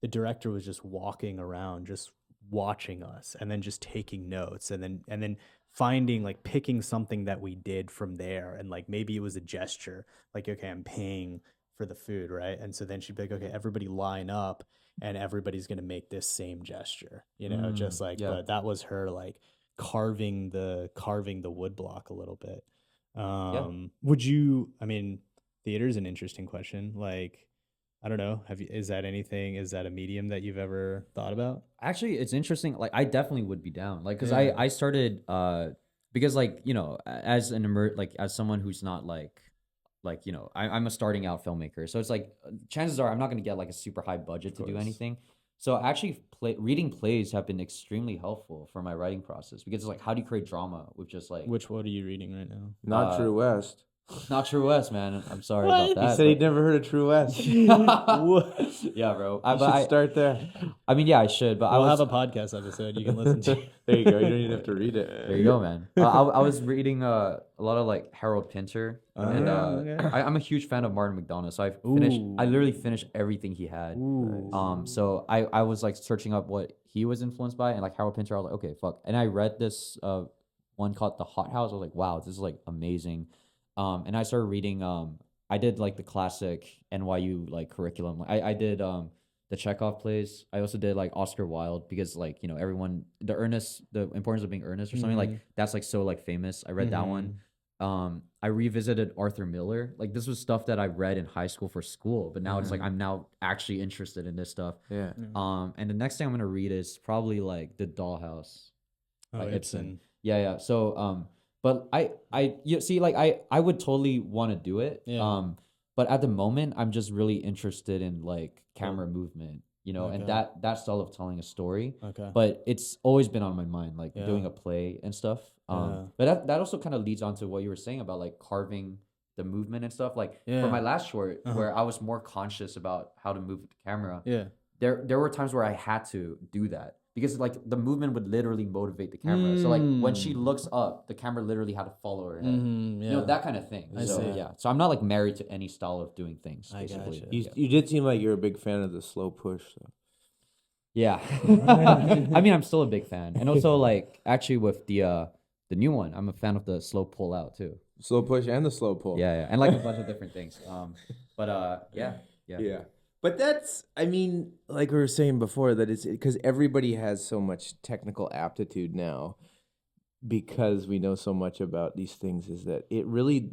the director was just walking around, just watching us, and then just taking notes, and then finding, like, picking something that we did from there. And like maybe it was a gesture, like, okay, I'm paying for the food, right? And so then she'd be like, okay, everybody line up, and everybody's gonna make this same gesture, just like. But that was her like carving the wood block a little bit. Would you, I mean, theater is an interesting question. Like, I don't know. Is that a medium that you've ever thought about? Actually, it's interesting. Like, I definitely would be down. Like, cause I started, because like, as as someone who's not I'm a starting out filmmaker. So it's like, chances are I'm not going to get like a super high budget to do anything. So actually reading plays have been extremely helpful for my writing process because it's like, how do you create drama with just like... What are you reading right now? Not True West. Not True West, man. I'm sorry about that. He said he'd never heard of True West. Yeah, bro. You should start there. I mean, yeah, I should, but I'll have a podcast episode you can listen to. There you go. You don't even have to read it. There you go, man. I was reading a lot of like Harold Pinter, and I'm a huge fan of Martin McDonagh. So I literally finished everything he had. So I was like searching up what he was influenced by, and like Harold Pinter, I was like, okay, fuck. And I read this one called The Hot House. I was like, wow, this is like amazing. And I started reading. I did like the classic NYU like curriculum. I did the Chekhov plays. I also did like Oscar Wilde because like everyone the importance of being earnest or something like that's like so like famous. I read that one. I revisited Arthur Miller. Like this was stuff that I read in high school for school, but now it's like I'm now actually interested in this stuff. Yeah. And the next thing I'm gonna read is probably like The Dollhouse by Ibsen. Yeah. So but I would totally want to do it. Yeah. But at the moment, I'm just really interested in like camera movement, and that style of telling a story. Okay. But it's always been on my mind, like doing a play and stuff. But that also kind of leads on to what you were saying about like carving the movement and stuff. Like for my last short, where I was more conscious about how to move the camera. Yeah. There were times where I had to do that. Because like the movement would literally motivate the camera. So like when she looks up, the camera literally had to follow her head. That kind of thing. So I'm not like married to any style of doing things. Basically. Gotcha. You did seem like you're a big fan of the slow push. So. Yeah. I mean, I'm still a big fan, and also like actually with the new one, I'm a fan of the slow pull out too. Slow push and the slow pull. Yeah, and like a bunch of different things. Yeah. But that's, I mean, like we were saying before, that it's because everybody has so much technical aptitude now because we know so much about these things, is that it really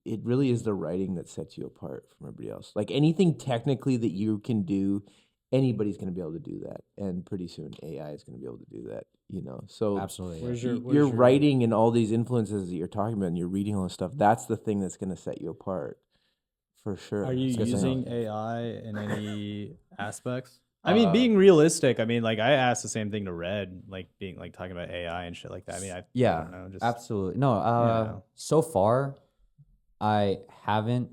is the writing that sets you apart from everybody else. Like anything technically that you can do, anybody's going to be able to do that. And pretty soon AI is going to be able to do that, So absolutely. Where's your writing and all these influences that you're talking about and you're reading all this stuff, that's the thing that's going to set you apart. For sure. Are you using AI in any aspects? I mean, being realistic, I mean, like I asked the same thing to Red, like being like talking about AI and shit like that. I mean, I don't know, just absolutely. No, so far I haven't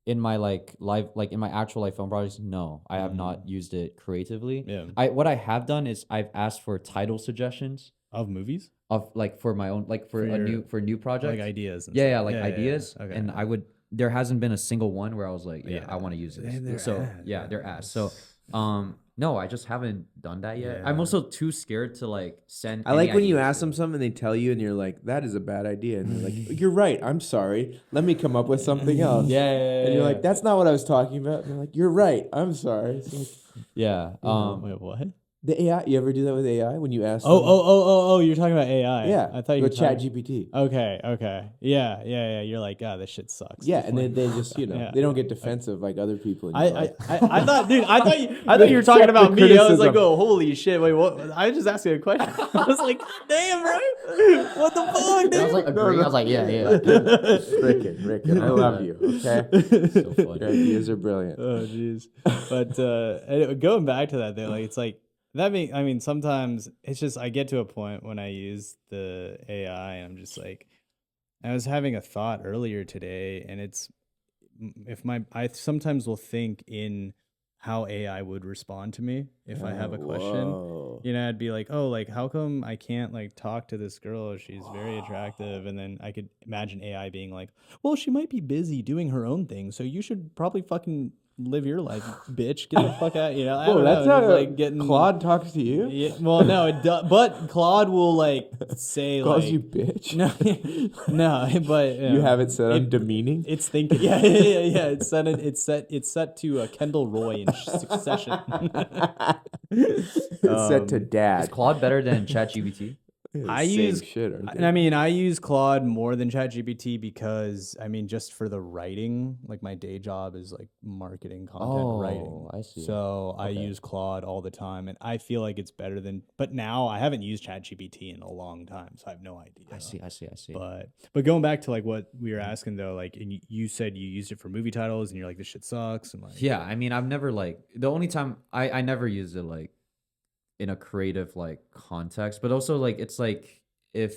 in my like in my actual life film projects, no, I have not used it creatively. Yeah. What I have done is I've asked for title suggestions of movies? Of like for my own like for new projects. Like ideas and stuff. Ideas. Yeah. Okay. And there hasn't been a single one where I was like, I want to use this. So they're asked. So no, I just haven't done that yet. I'm also too scared to like send. I like when you ask them something, they tell you, and you're like, "That is a bad idea," and they're like, "You're right. I'm sorry. Let me come up with something else." And you're like, "That's not what I was talking about." And they're like, "You're right. I'm sorry." It's like, Wait, what? The AI, you ever do that with AI when you ask? Oh, you're talking about AI. Yeah, I thought you were with talking. ChatGPT. Okay. Yeah. You're like, God, this shit sucks. Yeah, Just and like- then they just Yeah. they don't get defensive like other people in your life. I thought, dude, I thought you were talking Accept the about me. I was like, criticism. oh, holy shit! Wait, what? I was just asking a question. I was like, damn, bro, what the fuck, dude? I was like agreeing. I was like, yeah. Ricken, I love you. Okay, So funny. your ideas are brilliant. Oh, jeez. But anyway, going back to that, though, like it's like that. I mean, sometimes it's just I get to a point when I use the AI, and I'm just like, I was having a thought earlier today, and it's I sometimes will think in how AI would respond to me if I have a question. Whoa. You know, I'd be like, oh, like how come I can't like talk to this girl? She's very attractive. And then I could imagine AI being like, well, she might be busy doing her own thing, so you should probably fucking live your life, bitch. Get the fuck out. You know, I Whoa, don't that's know, not just, a, like getting Claude talks to you. Yeah, well, no, it does, but Claude will like say Calls like you bitch. no, but You have it set on demeaning. It's thinking, yeah. It's set to Kendall Roy in Succession. It's set to Is dad. Claude better than ChatGPT? I Same use shit. Aren't I mean, I use Claude more than ChatGPT because I mean, just for the writing, like my day job is like marketing content writing. I see. So I Okay. use Claude all the time, and I feel like it's better than. But now I haven't used ChatGPT in a long time, so I have no idea. I see. But going back to like what we were asking though, like, and you said you used it for movie titles, and you're like, this shit sucks, and like, Yeah, I mean, I've never like the only time I never used it like in a creative like context, but also like it's like if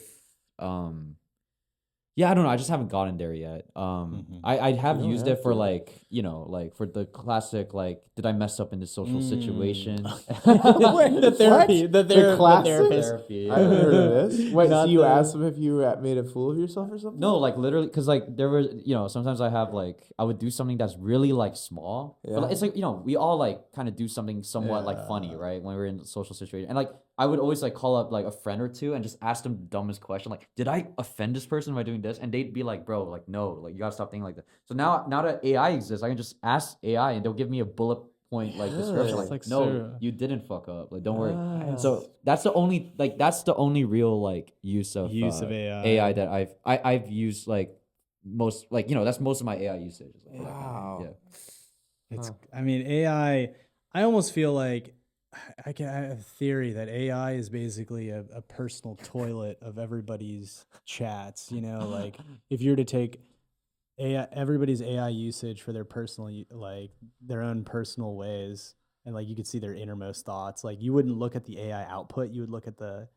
yeah, I don't know. I just haven't gotten there yet. I have You don't used have it for to. like, you know, like for the classic, like, did I mess up in this social situation? the therapy, What? the classic? therapist. Therapy. I haven't heard of this. Wait, so Not you the- asked him if you made a fool of yourself or something? No, like literally, because like there was, you know, sometimes I have like I would do something that's really like small, but like, Yeah. it's like, you know, we all like kind of do something somewhat like funny, right? When we're in a social situation, and like I would always like call up like a friend or two and just ask them the dumbest question, like, did I offend this person by doing this? And they'd be like, bro, like no, like you gotta stop thinking like that. So now that AI exists, I can just ask AI and they'll give me a bullet point like description, Really? like, Like, no, sir. you didn't fuck up, like don't worry. Ah. So that's the only real like use of AI. AI that I've used like most, like, you know, that's most of my AI usage. Like, Wow. yeah. It's, I mean, AI, I almost feel like I have a theory that AI is basically a personal toilet of everybody's chats. You know, like if you're to take everybody's AI usage for their personal, like their own personal ways, and like you could see their innermost thoughts. Like you wouldn't look at the AI output, you would look at the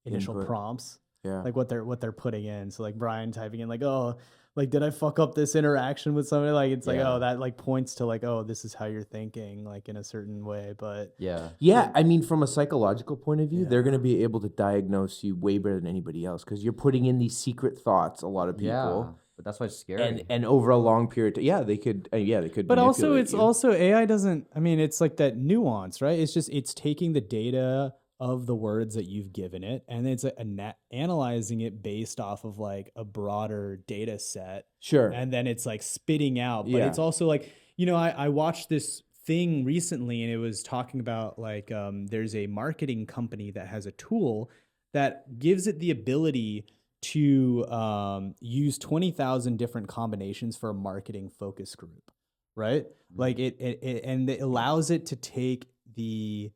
initial Input. prompts, Yeah. like what they're putting in. So like Brian typing in like, oh, like did I fuck up this interaction with somebody? Like it's like, Yeah. oh, that like points to like, oh, this is how you're thinking, like in a certain way. But Yeah. Yeah, I mean, from a psychological point of view, they're Yeah. going to be able to diagnose you way better than anybody else because you're putting in these secret thoughts. A lot of people, Yeah. But that's why it's scary. and over a long period, they could, they could. But also, manipulate it's you. also AI doesn't. I mean, it's like that nuance, right? It's just it's taking the data of the words that you've given it, and it's analyzing it based off of like a broader data set, Sure. and then it's like spitting out. But Yeah. it's also like, you know, I watched this thing recently, and it was talking about like there's a marketing company that has a tool that gives it the ability to use 20,000 different combinations for a marketing focus group, right? Like it and it allows it to take the,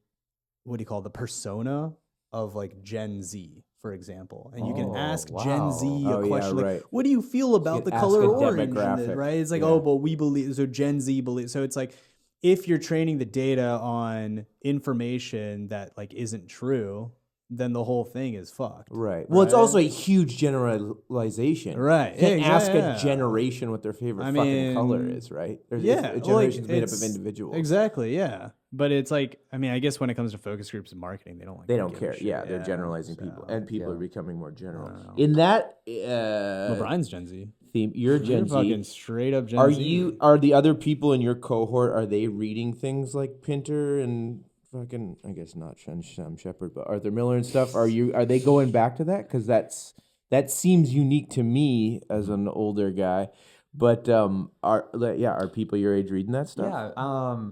what do you call it, the persona of like Gen Z, for example, and you can ask Gen Z wow. a Oh, yeah, question like, right. "What do you feel about the can ask color a orange?" in this, demographic. right? It's like, Yeah. oh, but we believe, so Gen Z believes. So it's like if you're training the data on information that like isn't true, then the whole thing is fucked. Right. Well, it's Right? also a huge generalization. Right. You can't ask Yeah. a generation what their favorite I fucking color mean, is, right? A well, generation is like, made up of it's- individuals. Exactly. Yeah. But it's like, I mean, I guess when it comes to focus groups and marketing, they don't like. They don't give a care. shit. Yeah, they're generalizing people, so- and people Yeah. are becoming more general. know. In that Well, Brian's Gen Z. theme, you're Gen You're fucking Z. straight up Gen Are Z. are the other people in your cohort? Are they reading things like Pinter and fucking? I guess not Sam Shepard, but Arthur Miller and stuff. Are they going back to that? Because that seems unique to me as an older guy. But are people your age reading that stuff? Yeah.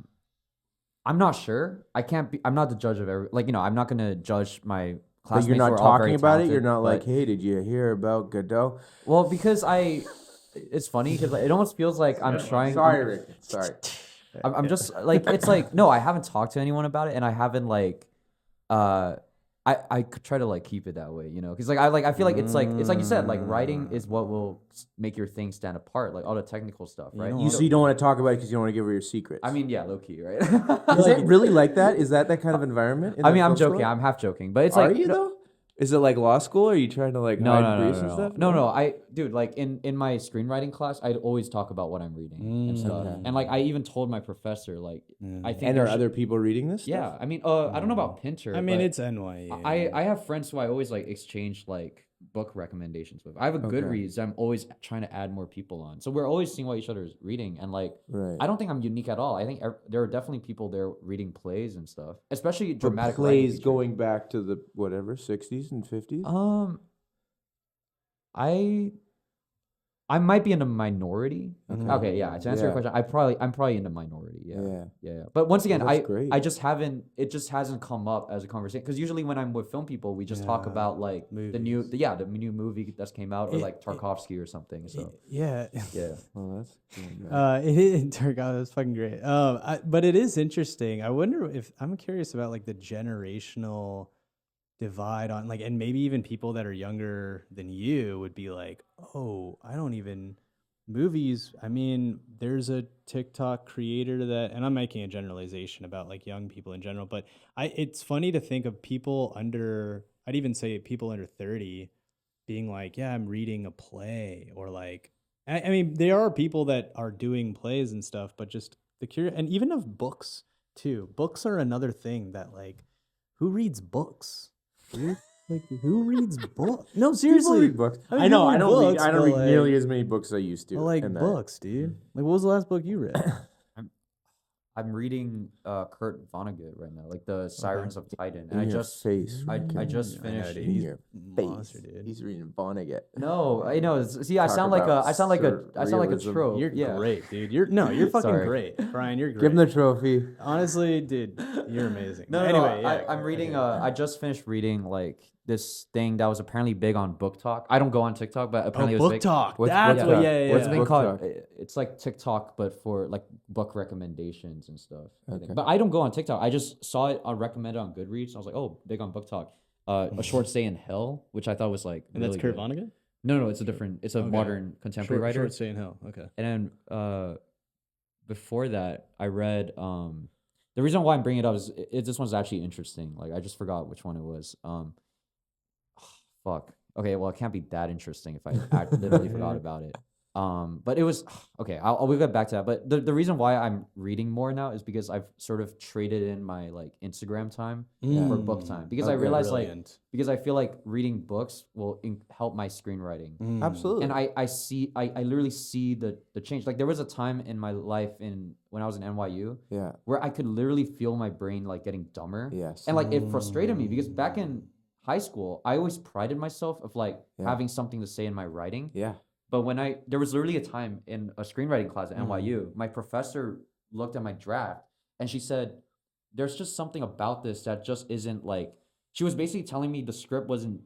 I'm not sure. I'm not the judge of every, like, I'm not gonna judge my But classmates. you're not who are all very talking about it. You're talented, not like, but- hey, did you hear about Godot? well, because it's funny because it almost feels like I'm trying. Sorry, Rick. Sorry. I'm just like, it's like, no, I haven't talked to anyone about it, and I haven't like, I could try to like keep it that way, because I feel like it's like you said, like writing is what will make your thing stand apart, like all the technical stuff, right? So you don't want to talk about it because you don't want to give her your secrets. I mean, yeah, low key, right? is it really like that? Is that kind of environment? I mean, I'm joking. I'm half joking, but it's Are like, you though? Is it like law school? Or are you trying to like hide briefs and stuff? No. Dude, like in my screenwriting class, I'd always talk about what I'm reading and stuff. Okay. And like I even told my professor, like, I think And there are should- other people reading this? Yeah, Stuff? I mean, I don't know about Pinter. I mean, but it's NYU. I have friends who I always like exchange like book recommendations with. I have a Goodreads. I'm always trying to add more people on, so we're always seeing what each other's reading. And like, Right. I don't think I'm unique at all. I think there are definitely people there reading plays and stuff, especially But dramatic writing plays features. going back to the whatever 60s and 50s. I might be in a minority. Okay. Okay, yeah. To answer your question, I'm probably in the minority. Yeah. Yeah. But once again, that's great. I just haven't. It just hasn't come up as a conversation because usually when I'm with film people, we just talk Yeah, about like the new movie that came out or like Tarkovsky or something. So yeah. yeah. Well, that's good, It is Turgot. That's fucking great. But it is interesting. I wonder if I'm curious about like the generational divide on like, and maybe even people that are younger than you would be like, oh, I don't even movies. I mean, there's a TikTok creator that, and I'm making a generalization about like young people in general, but it's funny to think of people I'd even say people under 30 being like, yeah, I'm reading a play, or like, I mean, there are people that are doing plays and stuff, but just the curious, and even of books too. Books are another thing that like, who reads books? Dude? Like, who reads books? No, People seriously. read books. I mean, I know. people I read don't read. books, I don't but, read like- nearly as many books as I used to. But like and books, dude. Like, what was the last book you read? I'm reading Kurt Vonnegut right now, like the Sirens of Titan, and In I your just face. I Rick. just I know, finished. dude. In He's your monster, face. dude. He's reading Vonnegut. No, I know. See, I Talk sound like about I sound like a surrealism. trope. You're yeah. great, dude. You're fucking Sorry. great, Brian. You're great. Give him the trophy. Honestly, dude, you're amazing. No, anyway, no, yeah. I'm reading. I just finished reading like this thing that was apparently big on Book Talk. I don't go on TikTok, but apparently it was Book big. talk. What's That's Book what. Talk? Yeah. What's it been Book called? Talk. It's like TikTok, but for like book recommendations and stuff. I think. Okay. But I don't go on TikTok. I just saw it on recommended on Goodreads. I was like, oh, big on Book Talk. A Short Stay in Hell, which I thought was like. And really that's Kurt good. Vonnegut. No, it's a different. It's a Okay. modern contemporary writer. Short Stay in Hell. Okay. And then before that, I read. The reason why I'm bringing it up is this one's actually interesting. Like I just forgot which one it was. Fuck. Okay, well it can't be that interesting if I literally forgot about it. But it was okay. We'll get back to that. But the reason why I'm reading more now is because I've sort of traded in my like Instagram time for book time because I Okay, realized Brilliant. because I feel like reading books will help my screenwriting. Absolutely. And I literally see the change. Like there was a time in my life when I was in NYU Yeah. where I could literally feel my brain like getting dumber. Yes. And like it frustrated me because back in high school, I always prided myself of like having something to say in my writing. Yeah. But there was literally a time in a screenwriting class at NYU, my professor looked at my draft and she said, there's just something about this that just isn't like, she was basically telling me the script wasn't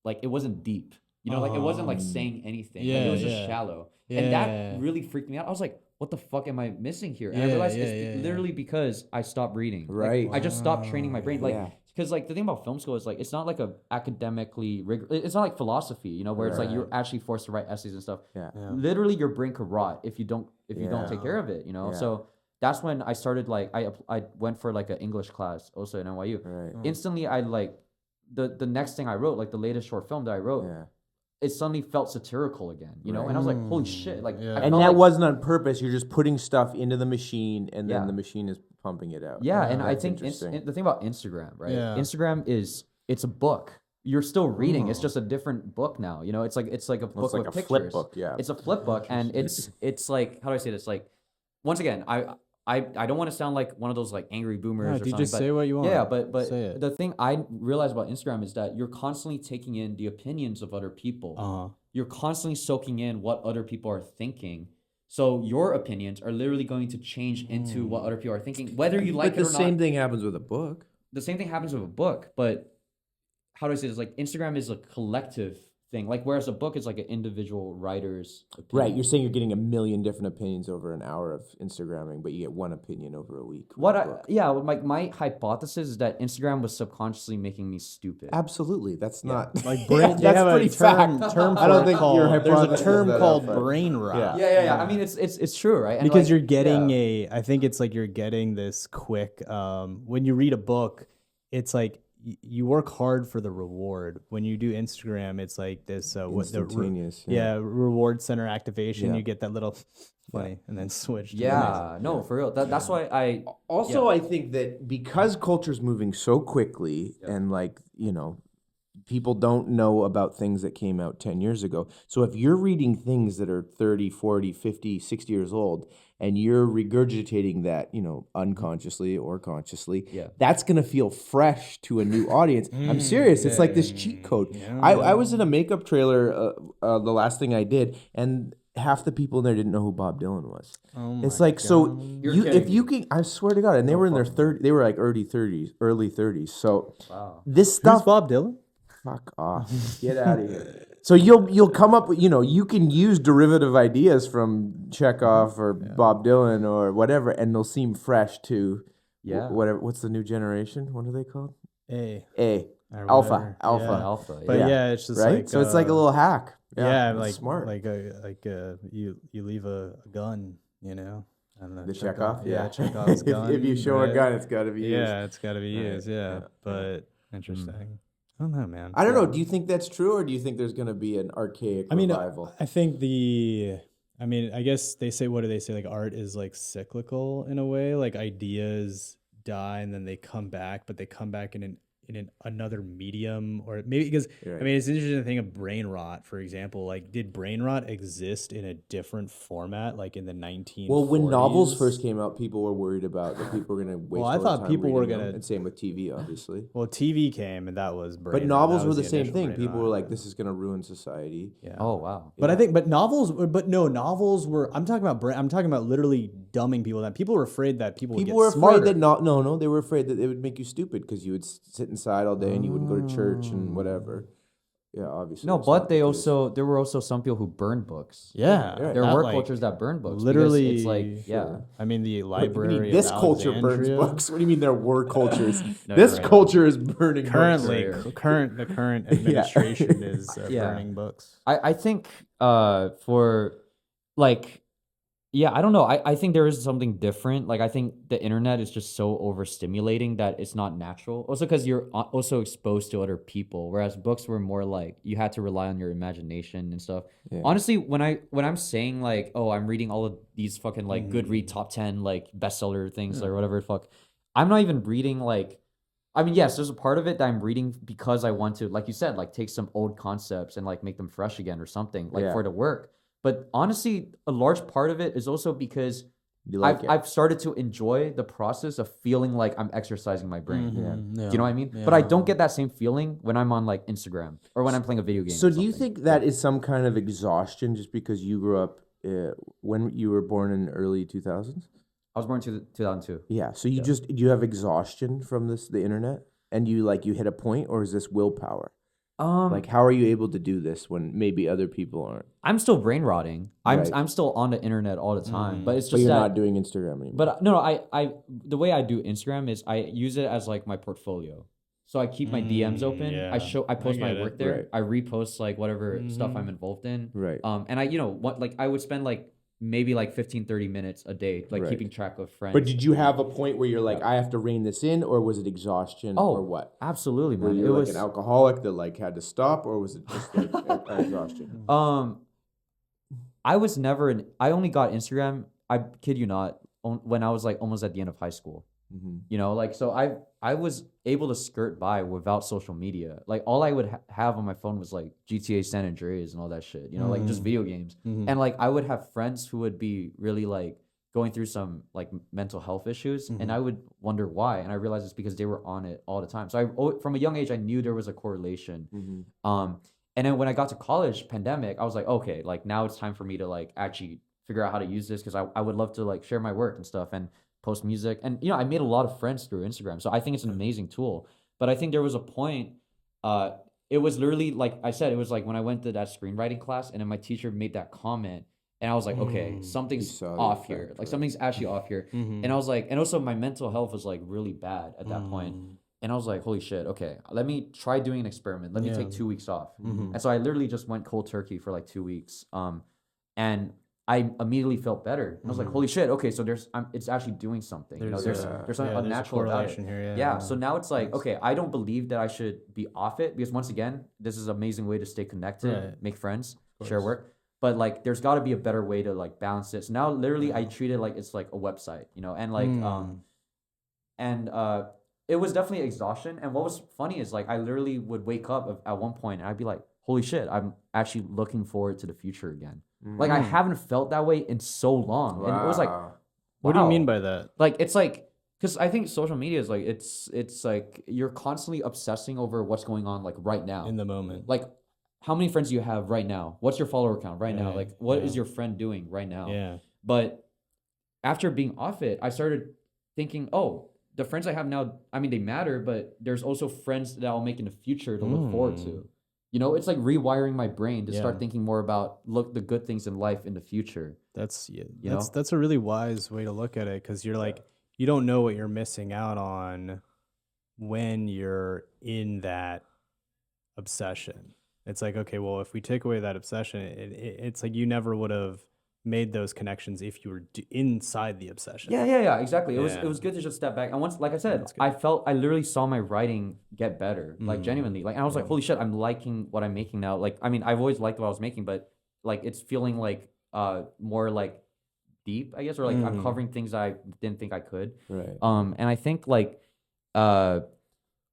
like, it wasn't deep. You know, like it wasn't like saying anything. Like, it was just shallow. And that really freaked me out. I was like, what the fuck am I missing here? And I realized it's literally because I stopped reading. Right. Like, I just stopped training my brain. Like, Yeah. because like the thing about film school is like it's not like a academically rigorous. It's not like philosophy, you know, where it's like you're actually forced to write essays and stuff. Yeah. Literally, your brain could rot if you don't take care of it, you know. Yeah. So that's when I started like I went for like an English class also in NYU. Right. Instantly, I like the next thing I wrote, like the latest short film that I wrote. Yeah. It suddenly felt satirical again, you know, and I was like, "Holy shit!" Like, I And felt that like- wasn't on purpose. You're just putting stuff into the machine, and then Yeah. the machine is pumping it out. Yeah, and I That's think interesting. the thing about Instagram, right? Yeah. Instagram it's a book. You're still reading. It's just a different book now. You know, it's like a book it's like with a pictures. flip book, yeah. It's a flip book, and it's like, how do I say this? Like, once again, I don't want to sound like one of those like angry boomers No, or dude, something. just but say what you want. Yeah, but Say it. the thing I realized about Instagram is that you're constantly taking in the opinions of other people. Uh-huh. You're constantly soaking in what other people are thinking. So your opinions are literally going to change into what other people are thinking, whether you like But it the or not. same thing happens with a book. The same thing happens with a book, but how do I say this? Like Instagram is a collective thing, like whereas a book is like an individual writer's opinion. Right, you're saying you're getting a million different opinions over an hour of Instagramming, but you get one opinion over a week. with a book. My hypothesis is that Instagram was subconsciously making me stupid. Absolutely, that's not Like yeah, brain, they have a pretty term fact. for I don't it think called, your there's a hypothesis term is that called outside. brain rot. Yeah. I mean, it's true, right? And Because like, you're getting I think it's like you're getting this quick, when you read a book, it's like you work hard for the reward. When you do Instagram, it's like this, Instantaneous. reward center activation. Yeah. You get that little funny and then switch. To the next. yeah, no, for real. That's why I Also, I think that because culture's moving so quickly and like, people don't know about things that came out 10 years ago. So if you're reading things that are 30, 40, 50, 60 years old and you're regurgitating that, unconsciously or consciously, that's going to feel fresh to a new audience. I'm serious. It's like this cheat code. I was in a makeup trailer, the last thing I did, and half the people in there didn't know who Bob Dylan was. It's like, so if you can, I swear to God, and they were in their they were like early 30s. So this stuff. Who's Bob Dylan? Fuck off. Get out of here. So you'll come up with, you can use derivative ideas from Chekhov or Bob Dylan or whatever, and they'll seem fresh to whatever. What's the new generation? What are they called? A. Alpha. But it's just right? like So it's like a little hack. Yeah, it's like smart. You leave a gun, I don't know. The Chekhov? Yeah. Chekhov's gun. If you show right? a gun, it's got to be used. Yeah, it's got to be used. Yeah, but interesting. I don't know, man. I don't know. Do you think that's true, or do you think there's going to be an archaic revival? I think I guess they say, what do they say? Like art is like cyclical in a way. Like ideas die and then they come back, but they come back in another medium, or maybe because it's interesting to think of brain rot, for example. Like, did brain rot exist in a different format, like in the 1940s? Well, when novels first came out, people were worried about that people were going to waste. Well, I thought people were going to, and same with TV, obviously. Well, TV came and that was brain. But novels were the same initial thing. brain People rot. were like, "This is going to ruin society." Yeah. Oh wow. But I think, novels were. I'm talking about literally dumbing people down. People were afraid that people would get were smarter. afraid that no, they were afraid that it would make you stupid because you would sit inside all day and you wouldn't go to church and whatever. Yeah, obviously. No, that's but not the case. there were also some people who burned books. Yeah, Right. There that, were like, cultures that burned books. Literally, It's like, I mean, the What do you library. mean this of culture burns Alexandria. books. What do you mean there were cultures? No, This right. culture is burning Currently, books. the current administration is Yeah. burning books. I think for like, I don't know. I think there is something different. Like, I think the internet is just so overstimulating that it's not natural. Also, because you're also exposed to other people, whereas books were more like you had to rely on your imagination and stuff. Yeah. Honestly, when I'm saying like, oh, I'm reading all of these fucking like Goodread top 10 like bestseller things or whatever the fuck, I'm not even reading like. I mean, yes, there's a part of it that I'm reading because I want to, like you said, like take some old concepts and like make them fresh again or something, like for it to work. But honestly, a large part of it is also because I've started to enjoy the process of feeling like I'm exercising my brain. Do you know what I mean? Yeah. But I don't get that same feeling when I'm on like Instagram or when I'm playing a video game. So or do you something. think that is some kind of exhaustion just because you grew up when you were born in early 2000s? I was born in 2002. Yeah. So do you have exhaustion from the internet, and you hit a point, or is this willpower? Like, how are you able to do this when maybe other people aren't? I'm still brain rotting. Right. I'm still on the internet all the time, but it's just But you're that, not doing Instagram anymore. But no, I the way I do Instagram is I use it as like my portfolio. So I keep my DMs open. yeah. I post my get work it. there. Right. I repost like whatever stuff I'm involved in. Right. And I would spend like maybe like 15-30 minutes a day like Right. keeping track of friends. But did you have a point where you're like, I have to rein this in, or was it exhaustion, or what? Absolutely, Were man. you It like was an alcoholic that like had to stop, or was it just like exhaustion? I was never I only got Instagram, I kid you not, when I was like almost at the end of high school. Mm-hmm. You know, like, so I was able to skirt by without social media. Like, all I would have on my phone was like GTA San Andreas and all that shit, you know, like just video games. And like, I would have friends who would be really like going through some like mental health issues, and I would wonder why. And I realized it's because they were on it all the time. So from a young age, I knew there was a correlation. And then when I got to college, pandemic, I was like, okay, like now it's time for me to like actually figure out how to use this because I would love to like share my work and stuff and post music. And I made a lot of friends through Instagram. So I think it's an amazing tool. But I think there was a point, it was literally like I said, it was like when I went to that screenwriting class and then my teacher made that comment and I was like, okay, something's saw the off effect, here. Like right. something's actually off here. Mhm. And I was like, and also my mental health was like really bad at that point. And I was like, holy shit, okay, let me try doing an experiment. Let me take 2 weeks off. And so I literally just went cold turkey for like 2 weeks. And I immediately felt better. I was like, holy shit, okay, so it's actually doing something. There's something unnatural about it. Here, Yeah, so now it's like, okay, I don't believe that I should be off it because once again, this is an amazing way to stay connected, Right. make friends, share work. But like, there's got to be a better way to like balance it. So now, literally, I treat it like it's like a website, and like, it was definitely exhaustion. And what was funny is like, I literally would wake up at one point and I'd be like, holy shit, I'm actually looking forward to the future again. Like I haven't felt that way in so long, and it was like, What do you wow. mean by that? Like it's like because I think social media is like it's like you're constantly obsessing over what's going on like right now In the moment. Like how many friends do you have right now? What's your follower count right now? Right, Like what is yeah. your friend doing right now? Yeah. But after being off it, I started thinking, oh, the friends I have now, I mean, they matter, but there's also friends that I'll make in the future to look forward to. It's like rewiring my brain to start thinking more about the good things in life in the future. That's know? that's a really wise way to look at it because you're like you don't know what you're missing out on when you're in that obsession. It's like, okay, well, if we take away that obsession, it's like you never would have made those connections if you were inside the obsession. Yeah, exactly. Yeah. It was good to just step back. And once, like I said, That's good. I literally saw my writing get better, like genuinely. Like, and I was like, holy shit, I'm liking what I'm making now. Like, I mean, I've always liked what I was making, but like, it's feeling like more like deep, I guess, or like I'm covering things I didn't think I could. Right. And I think like,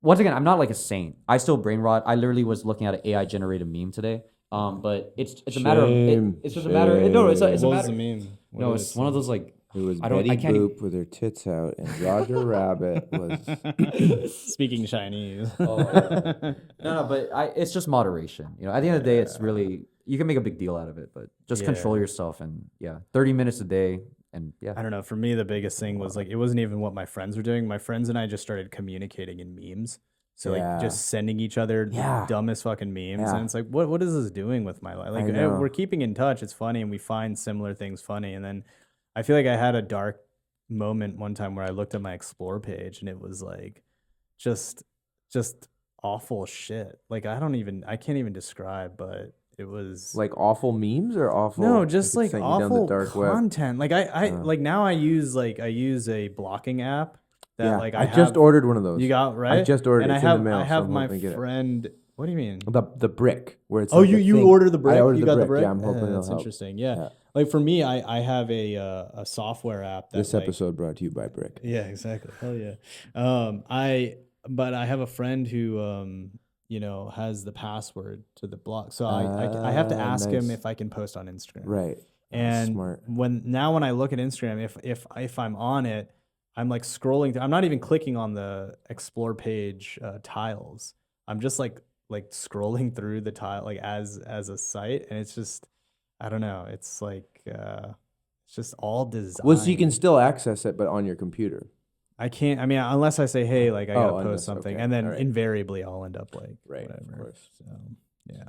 once again, I'm not like a saint. I still brain rot. I literally was looking at an AI generated meme today. But it's a matter of it's just a matter. No, it's a What was matter. the meme? What No, did it's it one of say? those like It was I don't- I Betty can't Boop with her tits out, and Roger Rabbit was. Speaking Chinese. no, but it's just moderation. At the end of the day, it's really you can make a big deal out of it, but just control yourself and 30 minutes a day and I don't know. For me, the biggest thing was like it wasn't even what my friends were doing. My friends and I just started communicating in memes. So like just sending each other the dumbest fucking memes, and it's like, what is this doing with my life? Like we're keeping in touch. It's funny, and we find similar things funny. And then I feel like I had a dark moment one time where I looked at my explore page, and it was like just awful shit. Like I can't even describe, but it was Like awful memes or awful? no, just like like sent you down the awful dark web? content. Like I like now I use a blocking app that like I just ordered one of those. You got right. I just ordered. and It's I have in the mail. I have so I'm my hoping to get it. friend. What do you mean? The brick where it's. Oh, like a you thing. ordered the brick. I ordered you the got brick. the brick. Yeah, I'm hoping it'll that's help. interesting. Yeah. Like for me, I have a software app. That This like, episode brought to you by Brick. Yeah, exactly. Hell yeah. But I have a friend who has the password to the blog, so I have to ask him nice. if I can post on Instagram. Right. And Smart. when I look at Instagram, if I'm on it, I'm like scrolling through. I'm not even clicking on the explore page tiles. I'm just like scrolling through the tile like as a site, and it's just I don't know. It's like it's just all design. Well, so you can still access it, but on your computer. I can't. I mean, unless I say, "Hey, like I gotta unless- post something," okay, and then all right. invariably I'll end up like Right, of whatever. course. So yeah.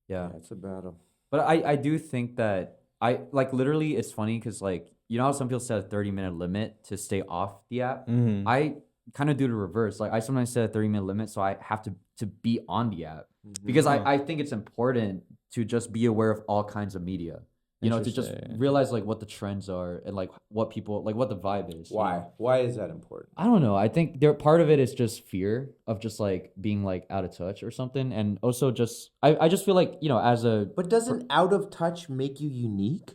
yeah. It's a battle. But I do think that I like literally it's funny because like how some people set a 30-minute limit to stay off the app. Mm-hmm. I kind of do the reverse. Like I sometimes set a 30-minute limit, so I have to be on the app because I think it's important to just be aware of all kinds of media. To just Interesting. realize like what the trends are and like what people like what the vibe is. Why? Why is that important? I don't know. I think part of it is just fear of just like being like out of touch or something, and also just I just feel like as a But doesn't out of touch make you unique?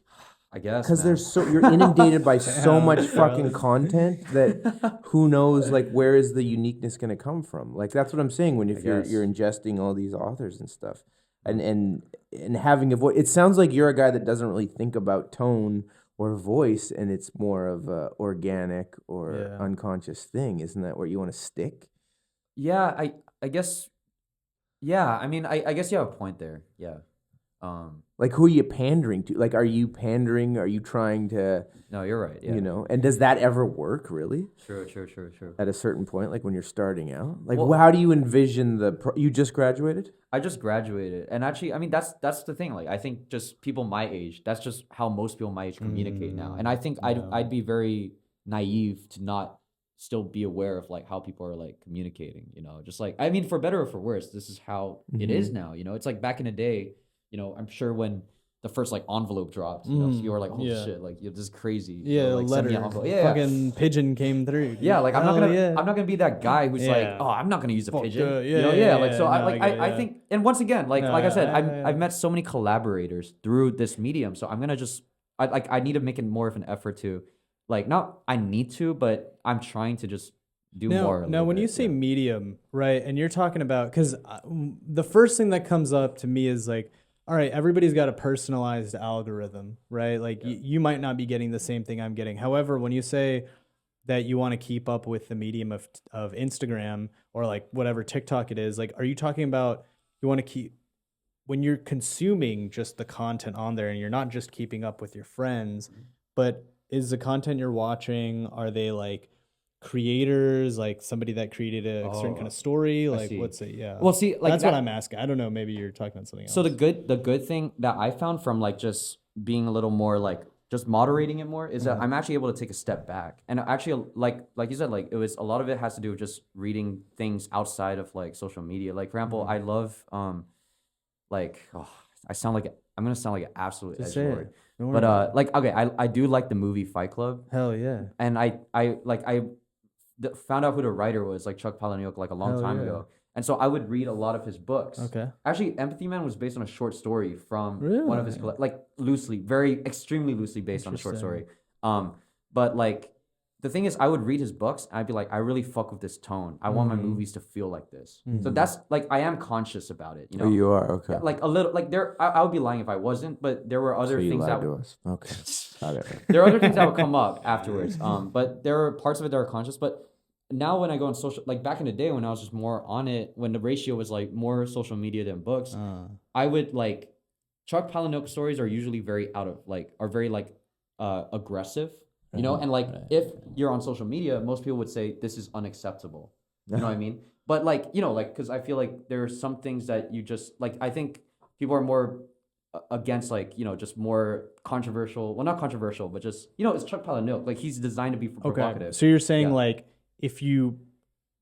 I guess Because man. you're inundated by so Damn, much Charles. fucking content that who knows like where is the uniqueness going to come from? Like that's what I'm saying when if you're guess. ingesting all these authors and stuff, and having a voice. It sounds like you're a guy that doesn't really think about tone or voice, and it's more of a organic or unconscious thing. Isn't that where you want to stick? Yeah, I guess. Yeah, I mean, I guess you have a point there. Yeah. Like, who are you pandering to? Like, are you pandering? Are you trying to, No, you're right. Yeah. you know? And does that ever work, really? True. At a certain point, like when you're starting out? Like, Well- how do you envision you just graduated? I just graduated, and actually, I mean, that's the thing. Like, I think just people my age, that's just how most people my age communicate now. And I think I'd be very naive to not still be aware of like how people are like communicating. You know, just like, I mean, for better or for worse, this is how it is now. You know, it's like back in the day. You know, I'm sure when the first like envelope dropped, you know, so you were like, holy shit, like this is crazy. Yeah, like, letter. send me an envelope. Yeah, Fucking pigeon came through. yeah, like I'm not Hell gonna be that guy who's like, Yeah. oh, I'm not gonna use a Fuck pigeon. yeah, You know, yeah, like so yeah, I no, like I get it, I yeah. think, and once again, like No, like I said, yeah. I've met so many collaborators through this medium, so I'm gonna just I need to make it more of an effort to, like, not I need to, but I'm trying to just do more. a Now, little when you bit, say yeah. medium, right, and you're talking about, because the first thing that comes up to me is like, all right, everybody's got a personalized algorithm, right? Like you might not be getting the same thing I'm getting. However, when you say that you want to keep up with the medium of Instagram or like whatever TikTok it is, like, are you talking about you want to keep when you're consuming just the content on there and you're not just keeping up with your friends, but is the content you're watching, are they like creators, like somebody that created a certain kind of story? Like, see. what's it? Yeah. Well, see, like that's what that- I'm asking. I don't know. Maybe you're talking about something else. So the good thing that I found from like just being a little more like just moderating it more is that I'm actually able to take a step back. And actually, like you said, like it was a lot of it has to do with just reading things outside of like social media. Like for example, I love like I'm gonna sound like an absolute Just edge say it. lord. Don't worry But like okay, I do like the movie Fight Club. Hell yeah. And I found out who the writer was, like Chuck Palahniuk, like a long Hell time yeah. ago. And so I would read a lot of his books. Okay. Actually, Empathy Man was based on a short story from Really? one of his like loosely, very extremely loosely based on a short story. Interesting. But like the thing is, I would read his books and I'd be like, I really fuck with this tone. I want my movies to feel like this. So that's like I am conscious about it. You know, Oh, you are? Okay. like a little like I would be lying if I wasn't, but there were other So you things lied that to us. Okay. Got it. there are other things that would come up afterwards. But there are parts of it that are conscious. But now when I go on social, like back in the day when I was just more on it, when the ratio was like more social media than books, I would like Chuck Palahniuk stories are usually very aggressive, you know, and like if you're on social media, most people would say this is unacceptable. You know what I mean? But like, you know, like, because I feel like there are some things that you just like, I think people are more against like, you know, just more controversial, well, not controversial, but just, you know, it's Chuck Palahniuk, like he's designed to be provocative. Okay. So you're saying Yeah. like if you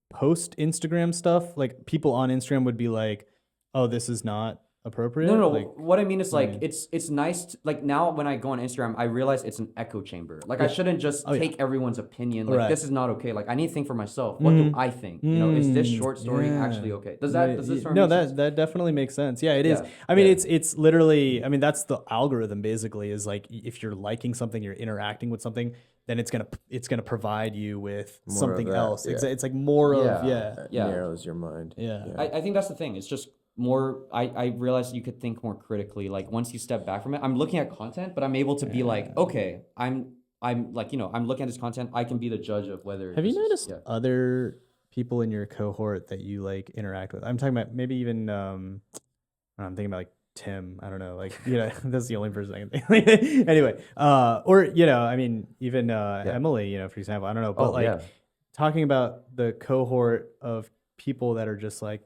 post Instagram stuff, like people on Instagram would be like, oh, this is not appropriate? No, Like, what I mean is like mean? it's nice to, like now when I go on Instagram, I realize it's an echo chamber. Like I shouldn't just take everyone's opinion. Like Right. this is not okay. Like I need to think for myself. What do I think? You know, is this short story yeah. actually okay? Does this story no, make sense? that definitely makes sense. Yeah, it is. Yeah, I mean, yeah. it's literally. I mean, that's the algorithm basically. Is like if you're liking something, you're interacting with something, then it's gonna provide you with More of something that, else. yeah. It's like more of Yeah. That Yeah. narrows your mind. Yeah. I think that's the thing. It's just more. I realized you could think more critically. Like once you step back from it, I'm looking at content, but I'm able to be like, okay, I'm like, you know, I'm looking at this content. I can be the judge of whether. Have you this is- noticed yeah. other people in your cohort that you like interact with? I'm talking about maybe even I'm thinking about like Tim. I don't know, like you know, that's the only person I can think. Anyway, or you know, I mean, even Emily, you know, for example, I don't know, but Oh, like yeah. talking about the cohort of people that are just like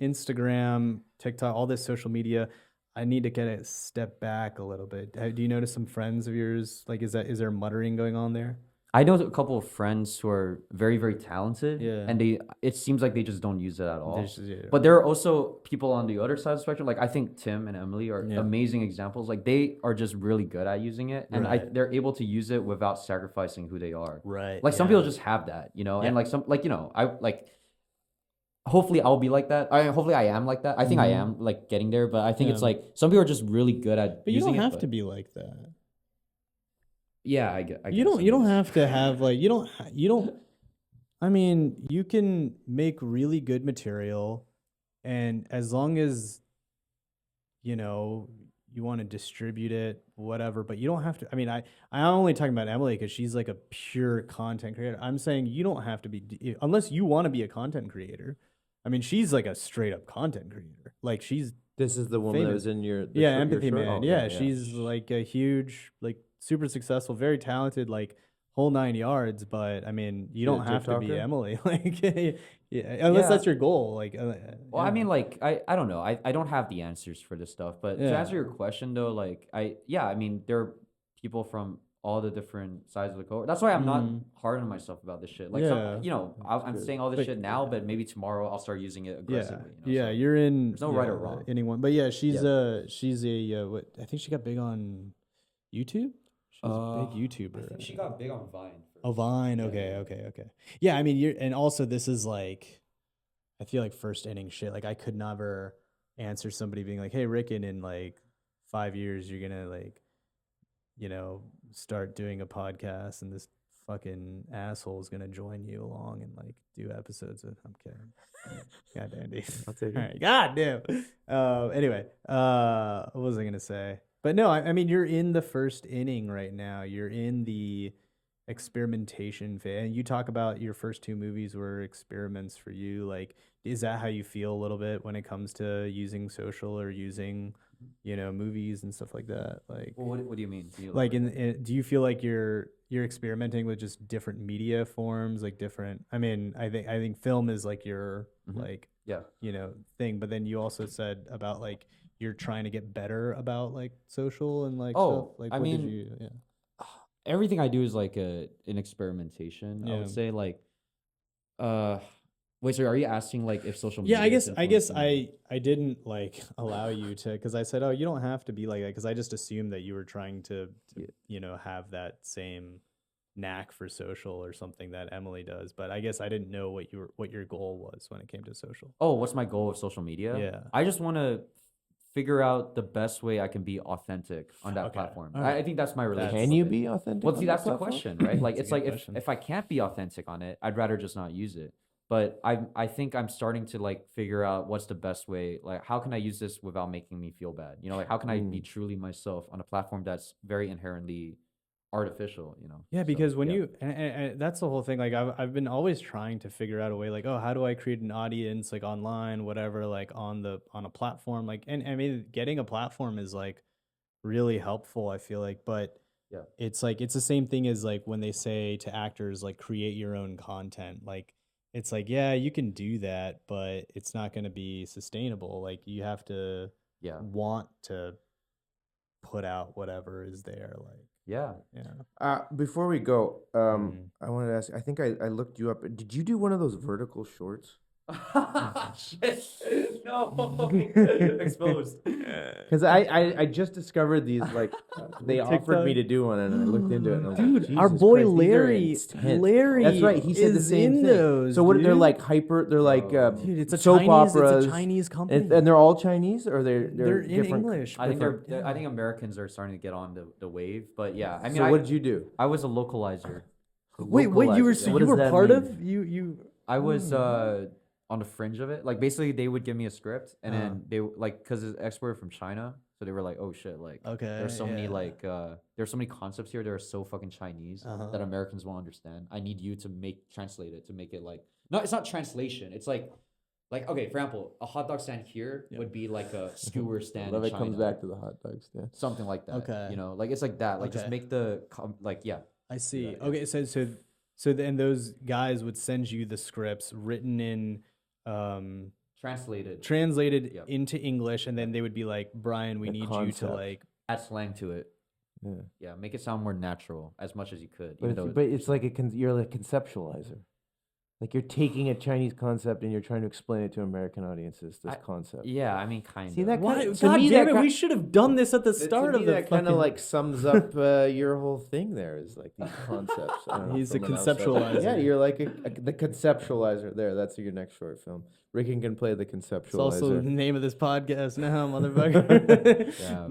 Instagram, TikTok, all this social media. I need to get a step back a little bit. Do you notice some friends of yours? Like, is there muttering going on there? I know a couple of friends who are very, very talented, Yeah. and it seems like they just don't use it at all. Yeah. But there are also people on the other side of the spectrum. Like I think Tim and Emily are amazing examples. Like they are just really good at using it, and they're able to use it without sacrificing who they are. Right. Like some people just have that, you know, and like some, like, you know, I like. Hopefully I'll be like that. Hopefully I am like that. I think I am like getting there, but I think it's like some people are just really good at But you using don't it. have to be like that. Yeah, I get. You don't have to have like you don't. I mean, you can make really good material, and as long as you know you want to distribute it, whatever. But you don't have to. I mean, I'm only talking about Emily because she's like a pure content creator. I'm saying you don't have to be unless you want to be a content creator. I mean, she's like a straight up content creator. Like she's This is the woman that famous. was in your Yeah, your Empathy short? Man. Oh, Yeah, she's like a huge, like super successful, very talented, like whole 9 yards. But I mean, you She a don't have to be TikToker? Emily, like, yeah, unless Yeah. that's your goal. Like, Well, I yeah. mean, like, I don't know. I don't have the answers for this stuff. But to answer Yeah. your question, though, like, I mean, there are people from all the different sides of the cohort. That's why I'm not hard on myself about this shit. Like, Yeah. I'm saying all this But- shit now, but maybe tomorrow I'll start using it Yeah, aggressively. yeah, So you're in. there's no right or wrong. Anyone, but yeah, she's Yeah. a what? I think she got big on YouTube. She's a big YouTuber. I think she got big on Vine. Oh, Vine. Okay, okay. Yeah, I mean, and also this is like, I feel like first inning shit. Like I could never answer somebody being like, "Hey, Rickon, in like 5 years, you're gonna like, start doing a podcast, and this fucking asshole is gonna join you along and like do episodes of." I'm kidding. God damn, dude. I'll take All it. right. God damn. Anyway, what was I gonna say? But no, I mean, you're in the first inning right now. You're in the experimentation phase, and you talk about your first two movies were experiments for you. Like, is that how you feel a little bit when it comes to using social or using, movies and stuff like that? Like, Well, what do you mean? Can you like elaborate? do you feel like you're experimenting with just different media forms, like different? I mean, I think film is like your like Yeah. thing, but then you also said about like you're trying to get better about like social and like Oh, stuff. Like, I what did mean, you? Yeah. Everything I do is like an experimentation. I Yeah. would say like, wait, so are you asking like if social media? Yeah, I guess is I didn't like allow you to, because I said, oh, you don't have to be like that, because I just assumed that you were trying to have that same knack for social or something that Emily does. But I guess I didn't know what your goal was when it came to social. Oh, what's my goal with social media? Yeah. I just want to figure out the best way I can be authentic on that Okay. platform. All right. I think that's my relationship. Can you with it. be authentic? Well, on see, that that's the platform? question, right? Like, That's a it's good like question. if I can't be authentic on it, I'd rather just not use it. But I think I'm starting to like figure out what's the best way. Like, how can I use this without making me feel bad? Like, how can I be truly myself on a platform that's very inherently artificial? Yeah, So, because when yeah. you and that's the whole thing. Like I've been always trying to figure out a way, like, oh, how do I create an audience, like online, whatever, like on a platform, like, and I mean, getting a platform is like really helpful, I feel like, but Yeah. it's like it's the same thing as like when they say to actors like create your own content. Like it's like, yeah, you can do that, but it's not going to be sustainable. Like you have to Yeah. want to put out whatever is there. Like, Yeah. yeah. Before we go, I wanted to ask. I think I looked you up. Did you do one of those vertical shorts? Shit. No. Exposed. Because I just discovered these, like, they offered me to do one, and I looked into it, and I was Dude, like, our Jesus boy Christ, these are Larry- intense. Larry That's right. He said the is same in thing. those, So what? They're dude. like hyper. They're like Dude, it's a soap Chinese, operas. It's a Chinese company. and they're all Chinese, or they're they're in different? English. I think but- I think Americans are starting to get on the wave, but yeah, I mean, So what did you do? I was a localizer. Wait, you were Localizer. What you does were that part mean? of you. I was on the fringe of it. Like basically, they would give me a script, and then they like because it's exported from China, so they were like, "Oh shit!" Like, Okay, there's so many yeah. like there's so many concepts here that are so fucking Chinese that Americans won't understand. I need you to translate it to make it like no, it's not translation. It's like okay, for example, a hot dog stand here would be like a skewer stand. Love in it comes China. back to the hot dog stand. Something like that. Okay. Like it's like that. Like just Okay. make the yeah. I see. Yeah. Okay, so then those guys would send you the scripts written in Translated. translated Yep. into English, and then they would be like, Brian, we The need you concept. to like. Add slang to it. Yeah. Yeah, make it sound more natural as much as you could. But it's like you're like a conceptualizer. Like you're taking a Chinese concept and you're trying to explain it to American audiences. This concept. yeah, I mean, kind See of. that Why? kinda- to God me, damn that it! ki- We should have done this at the start to me, of the. that kind of fucking- like sums up your whole thing. There is like these concepts. I don't know, He's a from an outsider. conceptualizer. Yeah, you're like the conceptualizer. There, that's your next short film. Rickon can play the conceptualizer. It's also the name of this podcast now, motherfucker. Yeah,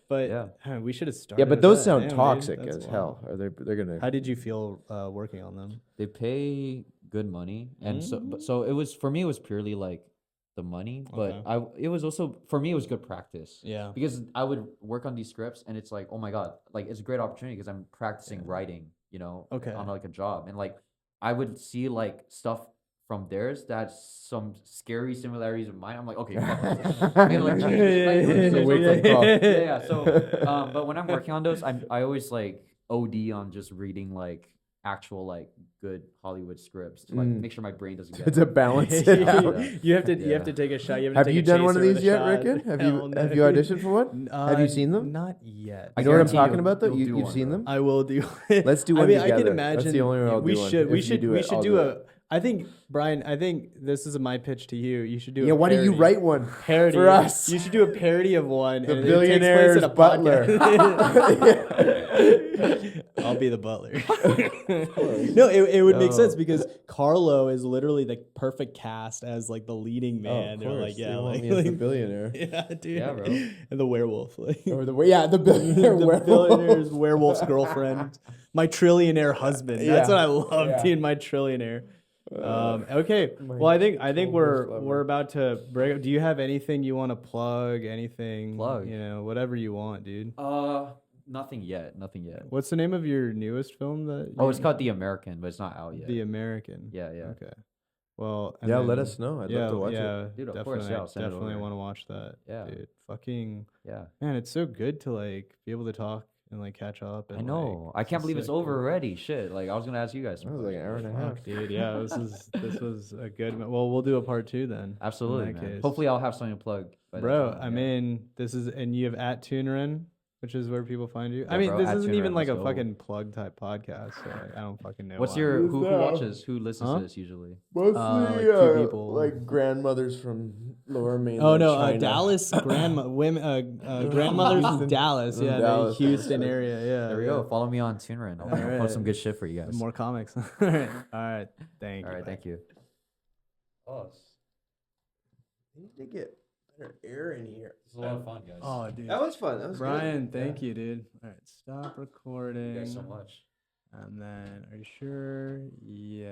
but yeah. we should have started. Yeah, but with those that. sound Damn, dude, toxic that's as wild. hell. Are they're gonna? How did you feel working on them? They pay good money, and so it was for me. It was purely like the money, but it was also for me. It was good practice. Yeah. because I would work on these scripts, and it's like, oh my god, like it's a great opportunity because I'm practicing writing. Okay. on like a job, and like I would see like stuff from theirs that's some scary similarities of mine. I'm like, okay, fuck this. I gotta like change this. It's a wake-up call. Yeah. So, but when I'm working on those, I always like OD on just reading like actual like good Hollywood scripts to like make sure my brain doesn't get To balance it out. You have to take a shot. You have to Have take you a done one of chaser these with a yet, shot. Rickon? Have Hell no. you auditioned for one? Have you seen them? Not yet. You know what I'm guarantee talking you'll- about though? you'll do You've one, seen bro. them? I will do. Let's do one I mean, together. I can imagine. That's the only way I'll we do one. should. We If you should. do We it, should I'll do do a. it. I think Brian. I think this is my pitch to you. You should do. Yeah, a why don't you parody. write one Parody for us? You should do a parody of one. The and it takes place billionaire's in a butler. podcast. I'll be the butler. No, it would make sense because Carlo is literally the perfect cast as like the leading man. They're like, yeah, like the billionaire. yeah, dude. Yeah, bro. And the werewolf, like Or the the billionaire the werewolf. billionaire's werewolf's girlfriend, my trillionaire husband. That's Yeah. what I love, Yeah. dude. My trillionaire. Okay. my Well, I think shoulder's we're lover. about to break up. Do you have anything you want to plug? Anything? Plug? You know, whatever you want, dude. Nothing yet. Nothing yet. What's the name of your newest film that? Oh, it's you- called The American, but it's not out yet. The American. Yeah, yeah. Okay. Well, and Yeah, let then- us know. I'd yeah, love to watch yeah, it. Dude, of definitely, course, yeah, I'll send it definitely over. want to watch that. Yeah. Dude, fucking Yeah. man, it's so good to like be able to talk and like catch up. And, I know. like, I can't it's believe it's sick, over dude. already. Shit. Like I was gonna ask you guys. That some was like an questions. hour and a half. Fuck, dude. Yeah, this was a good. Well, we'll do a part 2 then. Absolutely, in that man. case. Hopefully, I'll have something to plug. by that Bro, time, I yeah. mean, this is, and you have @Tunerin, which is where people find you. I Yeah, mean, bro, this @Tunerin, isn't even like a let's go. fucking plug type podcast. So like, I don't fucking know. What's why. your who that? watches? Who listens Huh? to this usually? Mostly like two people. like grandmothers from lower mainland Oh no, China. Dallas women, grandmothers in Dallas, In yeah, Dallas. the Houston area, yeah. There we yeah. go. Follow me on TuneIn. I'll Alright. post some good shit for you guys. More comics. All right, thank All you. right, thank you. Oh, We need to get better air in here. it's a lot of fun, guys. Oh, dude. That was fun. That was Brian, good. thank you, dude. All right, stop recording. Thank you guys so much. And then, are you sure? Yeah.